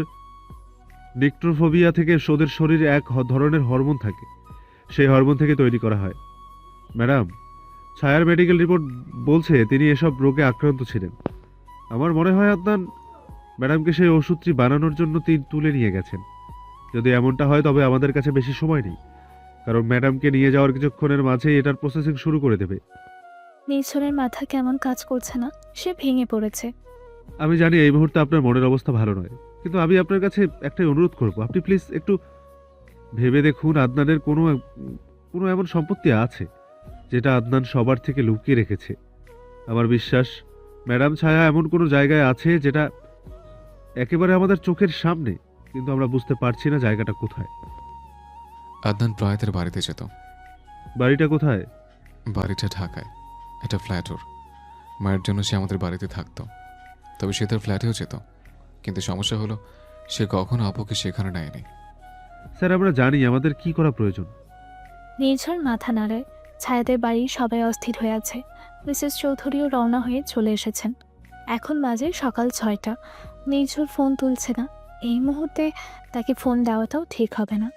নিক্ট্রোফোবিয়া থেকে ওদের শরীরে এক ধরনের হরমোন থাকে, সেই হরমোন থেকে তৈরি করা হয়। ম্যাডাম, ছায়ার মেডিকেল রিপোর্ট বলছে তিনি এসব রোগে আক্রান্ত ছিলেন। আমার মনে হয় আদনান ম্যাডামকে সেই ওষুধটি বানানোর জন্য তিনি তুলে নিয়ে গেছেন। যদি এমনটা হয় তবে আমাদের কাছে বেশি সময় নেই, কারণ ম্যাডামকে নিয়ে যাওয়ার কিছুক্ষণের মাঝেই এটার প্রসেসিং শুরু করে দেবে। নিঝরের মাথা কেমন কাজ করছে না, সে ভেঙে পড়েছে। আমি জানি এই মুহূর্তে আপনার মনের অবস্থা ভালো নয়, কিন্তু আমি আপনার কাছে একটাই অনুরোধ করব, আপনি প্লিজ একটু ভেবে দেখুন আদনানের কোনো এমন সম্পত্তি আছে যেটা আদনান সবার থেকে লুকিয়ে রেখেছে। আমার বিশ্বাস ম্যাডাম ছায়া এমন কোনো জায়গায় আছে যেটা একেবারে আমাদের চোখের সামনে, কিন্তু আমরা বুঝতে পারছি না জায়গাটা কোথায়। আদনান প্রায় তার বাড়িতে যেত। বাড়িটা কোথায়? বাড়িটা ঢাকায়, এটা ফ্ল্যাট ওর। মায়ের জন্য সে আমাদের বাড়িতে থাকতো, তবে সে তার ফ্ল্যাটেও যেত। কিন্তু সমস্যা হলো সে কখনো আপুকে সেখানে নেয়নি। স্যার, আমরা জানি আমাদের কি করা প্রয়োজন। নিঝর মাথা নাড়ায়। ছায়াদের বাড়ির সবাই অস্থির হয়ে আছে। মিসেস চৌধুরীও রওনা হয়ে চলে এসেছেন। এখন বাজে সকাল 6টা। নিঝর ফোন তুলছে না। এই মুহূর্তে তাকে ফোন দেওয়াটাও ঠিক হবে না।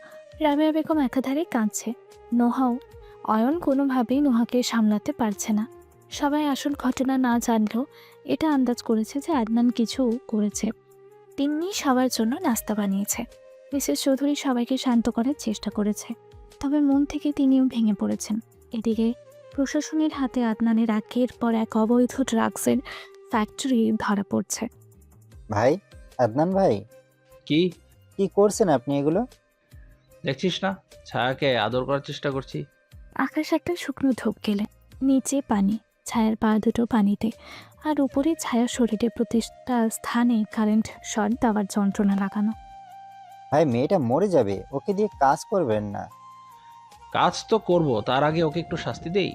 রাবেয়া বেগম একাধারে কাঁদছে। নোহাও, অয়ন কোনোভাবেই নোহাকে সামলাতে পারছে না। সবাই আসল ঘটনা না জানলেও এটা আন্দাজ করেছে যে আদনান কিছু করেছে। তিন্নি সবার জন্য নাস্তা বানিয়েছে। মিসেস চৌধুরী সবাইকে শান্ত করার চেষ্টা করেছে, তবে মন থেকে তিনিও ভেঙে পড়েছেন। এদিকে প্রশাসনের হাতে আদনানের একের পর এক অবৈধ ড্রাগসের ফ্যাক্টরি ধরা পড়ছে। ভাই, আদনান ভাই, কি কি করছেন আপনি এগুলো? দেখছিস না, ছায়াকে আদর করার চেষ্টা করছি। আকাশ একটা শুকনো ঢোক গেলে, নিচে পানি, ছায়ার পা দুটো পানিতে, আর উপরে ছায়া শরীরে প্রতিটা স্থানে কারেন্ট শর্ট দেওয়ার যন্ত্রণা লাগানো। ভাই, মেয়েটা মরে যাবে, ওকে দিয়ে কাজ করবেন না। কাজ তো করব, তার আগে ওকে একটু শাস্তি দেই।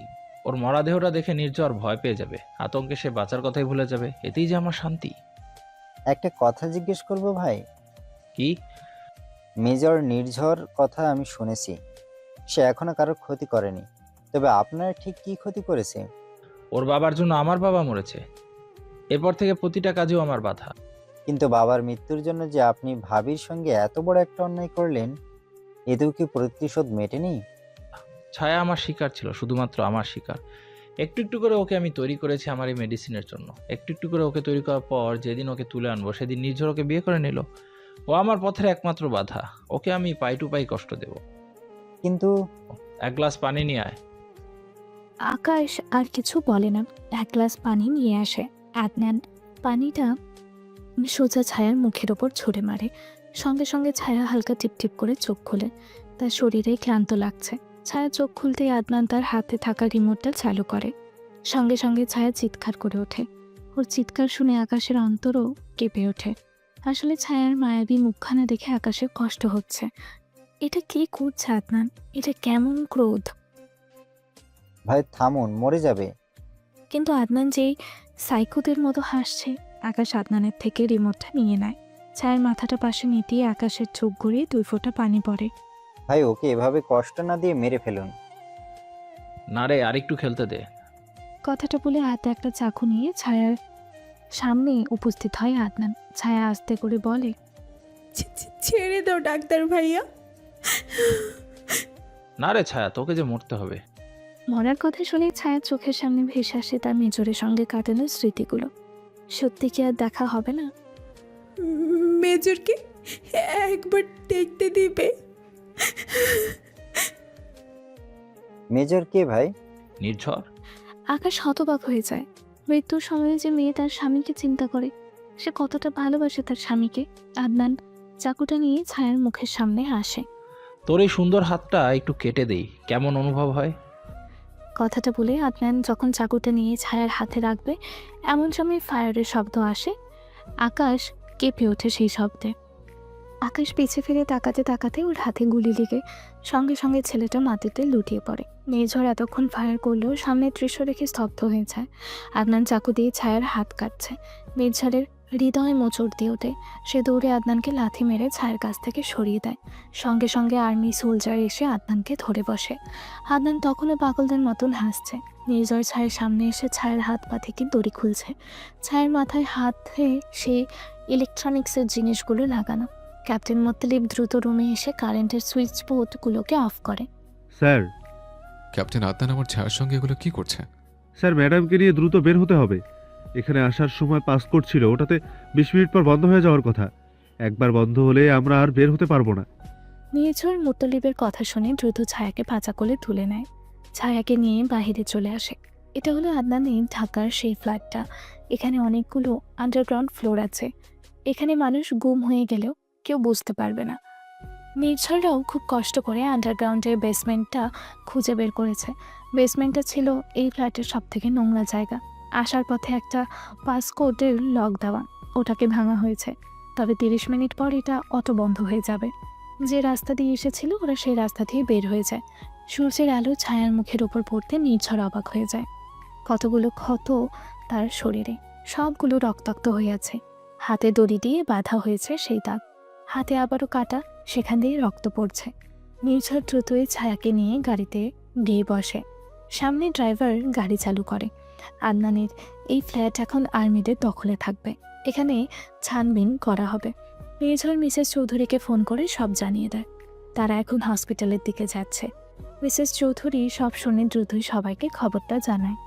ওর মরা দেহটা দেখে নির্ঝর ভয় পেয়ে যাবে, আতঙ্কে সে বাঁচার কথাই ভুলে যাবে। এতেই যে আমার শান্তি। একটা কথা জিজ্ঞেস করব ভাই? কি? মেজর নির্ঝর কথা আমি শুনেছি, সে এখনো কারোর ক্ষতি করেনি, তবে আপনার ঠিক কি ক্ষতি করেছে? ওর বাবার জন্য আমার বাবা মরেছে, এরপর থেকে প্রতিটা কাজেও আমার বাধা। কিন্তু বাবার মৃত্যুর জন্য যে আপনি ভাবির সঙ্গে এত বড় একটা অন্যায় করলেন, এতেও কি প্রতিশোধ মেটেনি? ছায়া আমার শিকার ছিল, শুধুমাত্র আমার শিকার। একটু একটু করে ওকে আমি তৈরি করেছি আমার এই মেডিসিনের জন্য। একটু একটু করে ওকে তৈরি করার পর যেদিন ওকে তুলে আনবো সেদিন নির্ঝর ওকে বিয়ে করে নিল। ও আমার পথের একমাত্র বাধা, ওকে আমি পাই টু পাই কষ্ট দেব। কিন্তু এক গ্লাস পানি নিয়ে আয়। আকাশ আর কিছু বলে না, এক গ্লাস পানি নিয়ে আসে। আদনান পানিটা সোজা ছায়ার মুখের ওপর ছুঁড়ে মারে। সঙ্গে সঙ্গে ছায়া হালকা টিপটিপ করে চোখ খুলে। তার শরীরে ক্লান্ত লাগছে। ছায়া চোখ খুলতেই আদনান তার হাতে থাকা রিমোটটা চালু করে। সঙ্গে সঙ্গে ছায়া চিৎকার করে ওঠে। ওর চিৎকার শুনে আকাশের অন্তরও কেঁপে ওঠে। আসলে ছায়ার মায়াবী মুখখানা দেখে আকাশের কষ্ট হচ্ছে। এটা কে করছে আদনান? এটা কেমন ক্রোধ! ভাই থামুন, মরে যাবে। কিন্তু আদনান যেই সাইকোদের মতো হাসছে, আকাশ আদনানের থেকে রিমোটটা নিয়ে নেয়। ছায়ার মাথাটা পাশে নিতেই আকাশের চোখ গড়িয়ে 2 ফোঁটা পানি পড়ে। ভাই, ওকে এভাবে কষ্ট না দিয়ে মেরে ফেলুন। না রে, আরেকটু খেলতে দে। কথাটা বলে হাতে একটা চাকু নিয়ে ছায়ার সামনে উপস্থিত হয় আদনান। ছায়া আস্তে করে বলে, ছেড়ে দাও ডাক্তার ভাইয়া। না রে ছায়া, তোকে যে মরতে হবে। মরার কথা শুনে ছায়ার চোখের সামনে ভেসে আসে তার মেজরের সঙ্গে কাটানো স্মৃতিগুলো। সত্যি কি আর দেখা হবে না? মেজরকে একবার দেখতে দিবে? মেজর কে ভাই? নির্ঝর। আকাশ হতবাক হয়ে যায়। মৃত্যুর সময়ে যে মেয়ে তার স্বামীকে চিন্তা করে, সে কতটা ভালোবাসে তার স্বামীকে। আদনান চাকুটা নিয়ে ছায়ার মুখের সামনে আসে। তোর এই সুন্দর হাতটা একটু কেটে দেই, কেমন অনুভব হয়? কথাটা বলে আদনান যখন চাকুটা নিয়ে ছায়ার হাতে রাখবে, এমন সময় ফায়ারের শব্দ আসে। আকাশ কেঁপে ওঠে সেই শব্দে। আকাশ পিছে ফিরে তাকাতে তাকাতে ওর হাতে গুলি লেগে সঙ্গে সঙ্গে ছেলেটা মাটিতে লুটিয়ে পড়ে। নির্ঝর এতক্ষণ ফায়ার করলেও সামনের দৃশ্য রেখে স্তব্ধ হয়ে যায়। আদনান চাকু দিয়ে ছায়ার হাত কাটছে। নির্ঝরের হৃদয় মোচড় দিয়ে ওঠে। সে দৌড়ে আদনানকে লাথি মেরে ছায়ের কাছ থেকে সরিয়ে দেয়। সঙ্গে সঙ্গে আর্মি সোলজার এসে আদনানকে ধরে বসে। আদনান তখনও পাগলদের মতন হাসছে। নির্ঝর ছায়ের সামনে এসে ছায়ের হাত পা থেকে দড়ি খুলছে। ছায়ের মাথায় হাতে সে ইলেকট্রনিক্সের জিনিসগুলো লাগানো। ক্যাপ্টেন মোত্তালিব দ্রুত রুমে এসে কারেন্টের সুইচ বোর্ডগুলোকে অফ করে। স্যার ক্যাপ্টেন আদনান আমার ছায়ার সঙ্গে এগুলো কি করছে? স্যার ম্যাডামকে নিয়ে দ্রুত বের হতে হবে। এখানে আসার সময় পাসকোড ছিল, ওটাতে 20 মিনিট পর বন্ধ হয়ে যাওয়ার কথা। একবার বন্ধ হলে আমরা আর বের হতে পারবো না। নির্ঝর মোত্তালিবের কথা শুনে দ্রুত ছায়াকে পাচা কোলে তুলে নেয়। ছায়াকে নিয়ে বাইরে চলে আসে। এটা হলো আদনানের ঢাকার সেই ফ্ল্যাটটা। এখানে অনেকগুলো আন্ডারগ্রাউন্ড ফ্লোর আছে। এখানে মানুষ গুম হয়ে গেলেও কেউ বুঝতে পারবে না। নির্ঝররাও খুব কষ্ট করে আন্ডারগ্রাউন্ডের বেসমেন্টটা খুঁজে বের করেছে। বেসমেন্টটা ছিল এই ফ্ল্যাটের সবথেকে নোংরা জায়গা। আসার পথে একটা পাসকোডের লক দেওয়া, ওটাকে ভাঙা হয়েছে। তবে 30 মিনিট পর এটা অটো বন্ধ হয়ে যাবে। যে রাস্তা দিয়ে এসেছিল ওরা সেই রাস্তা দিয়ে বের হয়ে যায়। সূর্যের আলো ছায়ার মুখের ওপর পড়তে নির্ঝর অবাক হয়ে যায়। কতগুলো ক্ষত তার শরীরে, সবগুলো রক্তাক্ত হয়ে আছে। হাতে দড়ি দিয়ে বাঁধা হয়েছে সেই দাগ। হাতে আবারও কাটা, সেখান দিয়ে রক্ত পড়ছে। নির্ঝর দ্রুতই ছায়াকে নিয়ে গাড়িতে গিয়ে বসে। সামনে ড্রাইভার গাড়ি চালু করে। আদনানের এই ফ্ল্যাট এখন আর্মিদের দখলে থাকবে। এখানে ছানবিন করা হবে। নির্ঝর মিসেস চৌধুরীকে ফোন করে সব জানিয়ে দেয়। তারা এখন হসপিটালের দিকে যাচ্ছে। মিসেস চৌধুরী সব শুনে দ্রুতই সবাইকে খবরটা জানায়।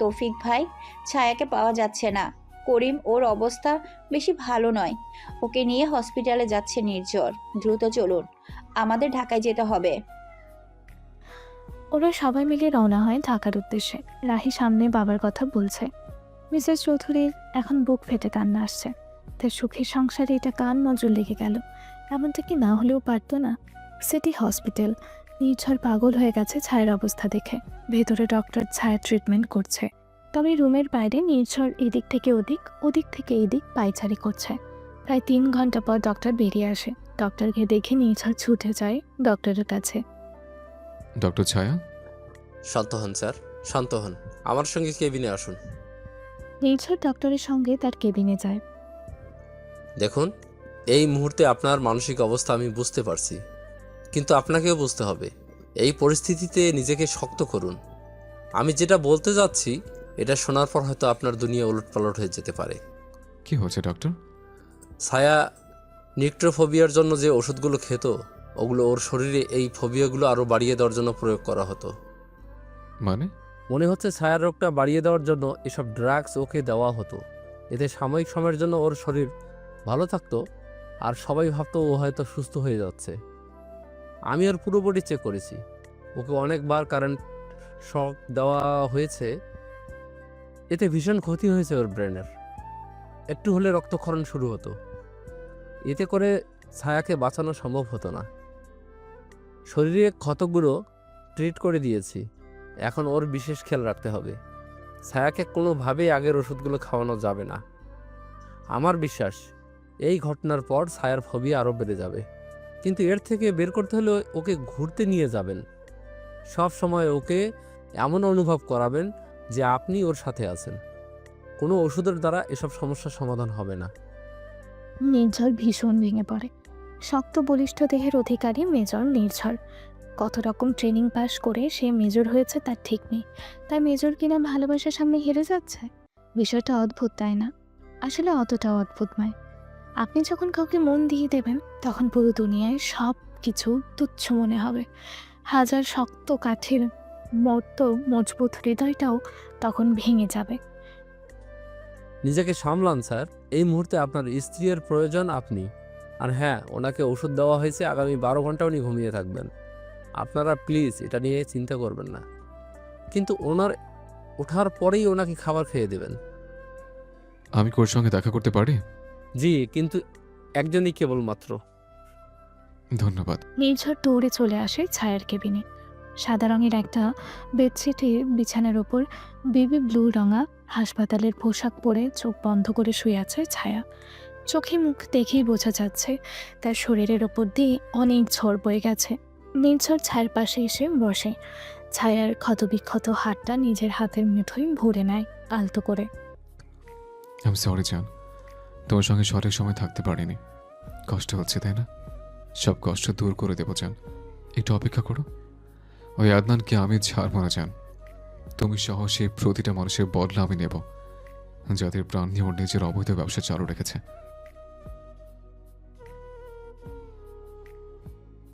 তৌফিক ভাই, ছায়াকে পাওয়া যাচ্ছে না। করিম, ওর অবস্থা বেশি ভালো নয়। ওকে নিয়ে হসপিটালে যাচ্ছে নির্ঝর। দ্রুত চলুন, আমাদের ঢাকায় যেতে হবে। ওরা সবাই মিলে রওনা হয় ঢাকার উদ্দেশ্যে। রাহি সামনে বাবার কথা বলছে। মিসেস চৌধুরীর এখন বুক ফেটে কান্না আসছে। তার সুখের সংসারে এটা কান নজর লেগে গেল। এমনটা কি না হলেও পারতো না। City hospital. নির্ঝর পাগল হয়ে গেছে ছায়ের অবস্থা দেখে। ভেতরে ডক্টর ছায়া ট্রিটমেন্ট করছে। তবে রুমের বাইরে নির্ঝর এদিক থেকে ওদিক, ওদিক থেকে এদিক পায়চারি করছে। প্রায় 3 ঘন্টা পর ডক্টর বেরিয়ে আসে। ডক্টরকে দেখে নির্ঝর ছুটে যায় ডক্টরের কাছে। ডক্টর ছায়া? শান্ত হন স্যার, শান্ত হন। আমার সঙ্গে কেবিনে আসুন। নির্ঝর ডক্টরের সঙ্গে তার কেবিনে যায়। দেখুন, এই মুহূর্তে আপনার মানসিক অবস্থা আমি বুঝতে পারছি, কিন্তু আপনাকেও বুঝতে হবে। এই পরিস্থিতিতে নিজেকে শক্ত করুন। আমি যেটা বলতে যাচ্ছি এটা শোনার পর হয়তো আপনার দুনিয়া উলটপালট হয়ে যেতে পারে। কি হচ্ছে ডক্টর? ছায়া নিক্টোফোবিয়ার জন্য যে ওষুধগুলো খেত, ওগুলো ওর শরীরে এই ফোবিয়াগুলো আরও বাড়িয়ে দেওয়ার জন্য প্রয়োগ করা হতো। মানে? মনে হচ্ছে ছায়ার রোগটা বাড়িয়ে দেওয়ার জন্য এসব ড্রাগস ওকে দেওয়া হতো। এতে সাময়িক সময়ের জন্য ওর শরীর ভালো থাকতো, আর সবাই ভাবতো ও হয়তো সুস্থ হয়ে যাচ্ছে। আমি ওর পুরো বডি চেক করেছি। ওকে অনেকবার কারেন্ট শক দেওয়া হয়েছে। এতে ভীষণ ক্ষতি হয়েছে ওর ব্রেনের। একটু হলে রক্তক্ষরণ শুরু হতো। এতে করে ছায়াকে বাঁচানো সম্ভব হতো না। শরীরে ক্ষতগুলো ট্রিট করে দিয়েছি। এখন ওর বিশেষ খেয়াল রাখতে হবে। ছায়াকে কোনোভাবেই আগের ওষুধগুলো খাওয়ানো যাবে না। আমার বিশ্বাস এই ঘটনার পর ছায়ার ফোবিয়া আরও বেড়ে যাবে। কিন্তু এর থেকে বের করতে হলে ওকে ঘুরতে নিয়ে যাবেন। সব সময় ওকে এমন অনুভব করাবেন যে আপনি ওর সাথে আছেন। কোনো ওষুধের দ্বারা এসব সমস্যার সমাধান হবে না। নির্ঝর ভীষণ ভেঙে পড়ে। শক্ত বলিষ্ঠ দেহের অধিকারী মেজর নির্ঝর। কত রকম ট্রেনিং পাস করে সে মেজর হয়েছে তার ঠিক নেই। তাই মেজর কিনা ভালোবাসার সামনে হেরে যাচ্ছে। বিষয়টা অদ্ভুত, তাই না? আসলে অতটাও অদ্ভুত নয়। আপনি যখন কাউকে মন দিয়ে দেবেন তখন পুরো দুনিয়ায় সব কিছু তুচ্ছ মনে হবে। হাজার শক্ত কাঠের মতো মজবুত হৃদয়টাও তখন ভেঙে যাবে। নিজেকে সামলান স্যার। এই মুহূর্তে আপনার স্ত্রীর প্রয়োজন আপনি। আর হ্যাঁ, ওনাকে ওষুধ দেওয়া হয়েছে। আগামী 12 ঘন্টা উনি ঘুমিয়ে থাকবেন। আপনারা প্লিজ এটা নিয়ে চিন্তা করবেন না। কিন্তু ওনার ওঠার পরেই ওনাকে খাবার খেয়ে দেবেন। আমি ওর সঙ্গে দেখা করতে পারি? জি, কিন্তু একজনই কেবলমাত্র। ধন্যবাদ। নির্ঝর দৌড়ে চলে আসে ছায়ার কেবিনে। সাদা রঙের একটা বেডশিটে বিছানার ওপর বেবি ব্লু রঙা হাসপাতালের পোশাক পরে চোখ বন্ধ করে শুয়ে আছে ছায়া। চোখে মুখ দেখেই বোঝা যাচ্ছে তার শরীরের ওপর দিয়ে অনেক ঝড় বয়ে গেছে। নির্ঝর ছায়ার পাশে এসে বসে। ছায়ার ক্ষতবিক্ষত হাতটা নিজের হাতের মুঠোয় ভরে নেয় আলতো করে। আমি সরি জান, তোমার সঙ্গে সঠিক সময় থাকতে পারিনি। কষ্ট হচ্ছে তাই না? সব কষ্ট দূর করে দেবো জান, একটু অপেক্ষা করো। ওই আদনানকে আমি ছাড় মারা যান, তুমি সহ সেই প্রতিটা মানুষের বদলা আমি নেব যাদের প্রাণ নিয়ে ওর নিজের অবৈধ ব্যবসা চালু রেখেছে।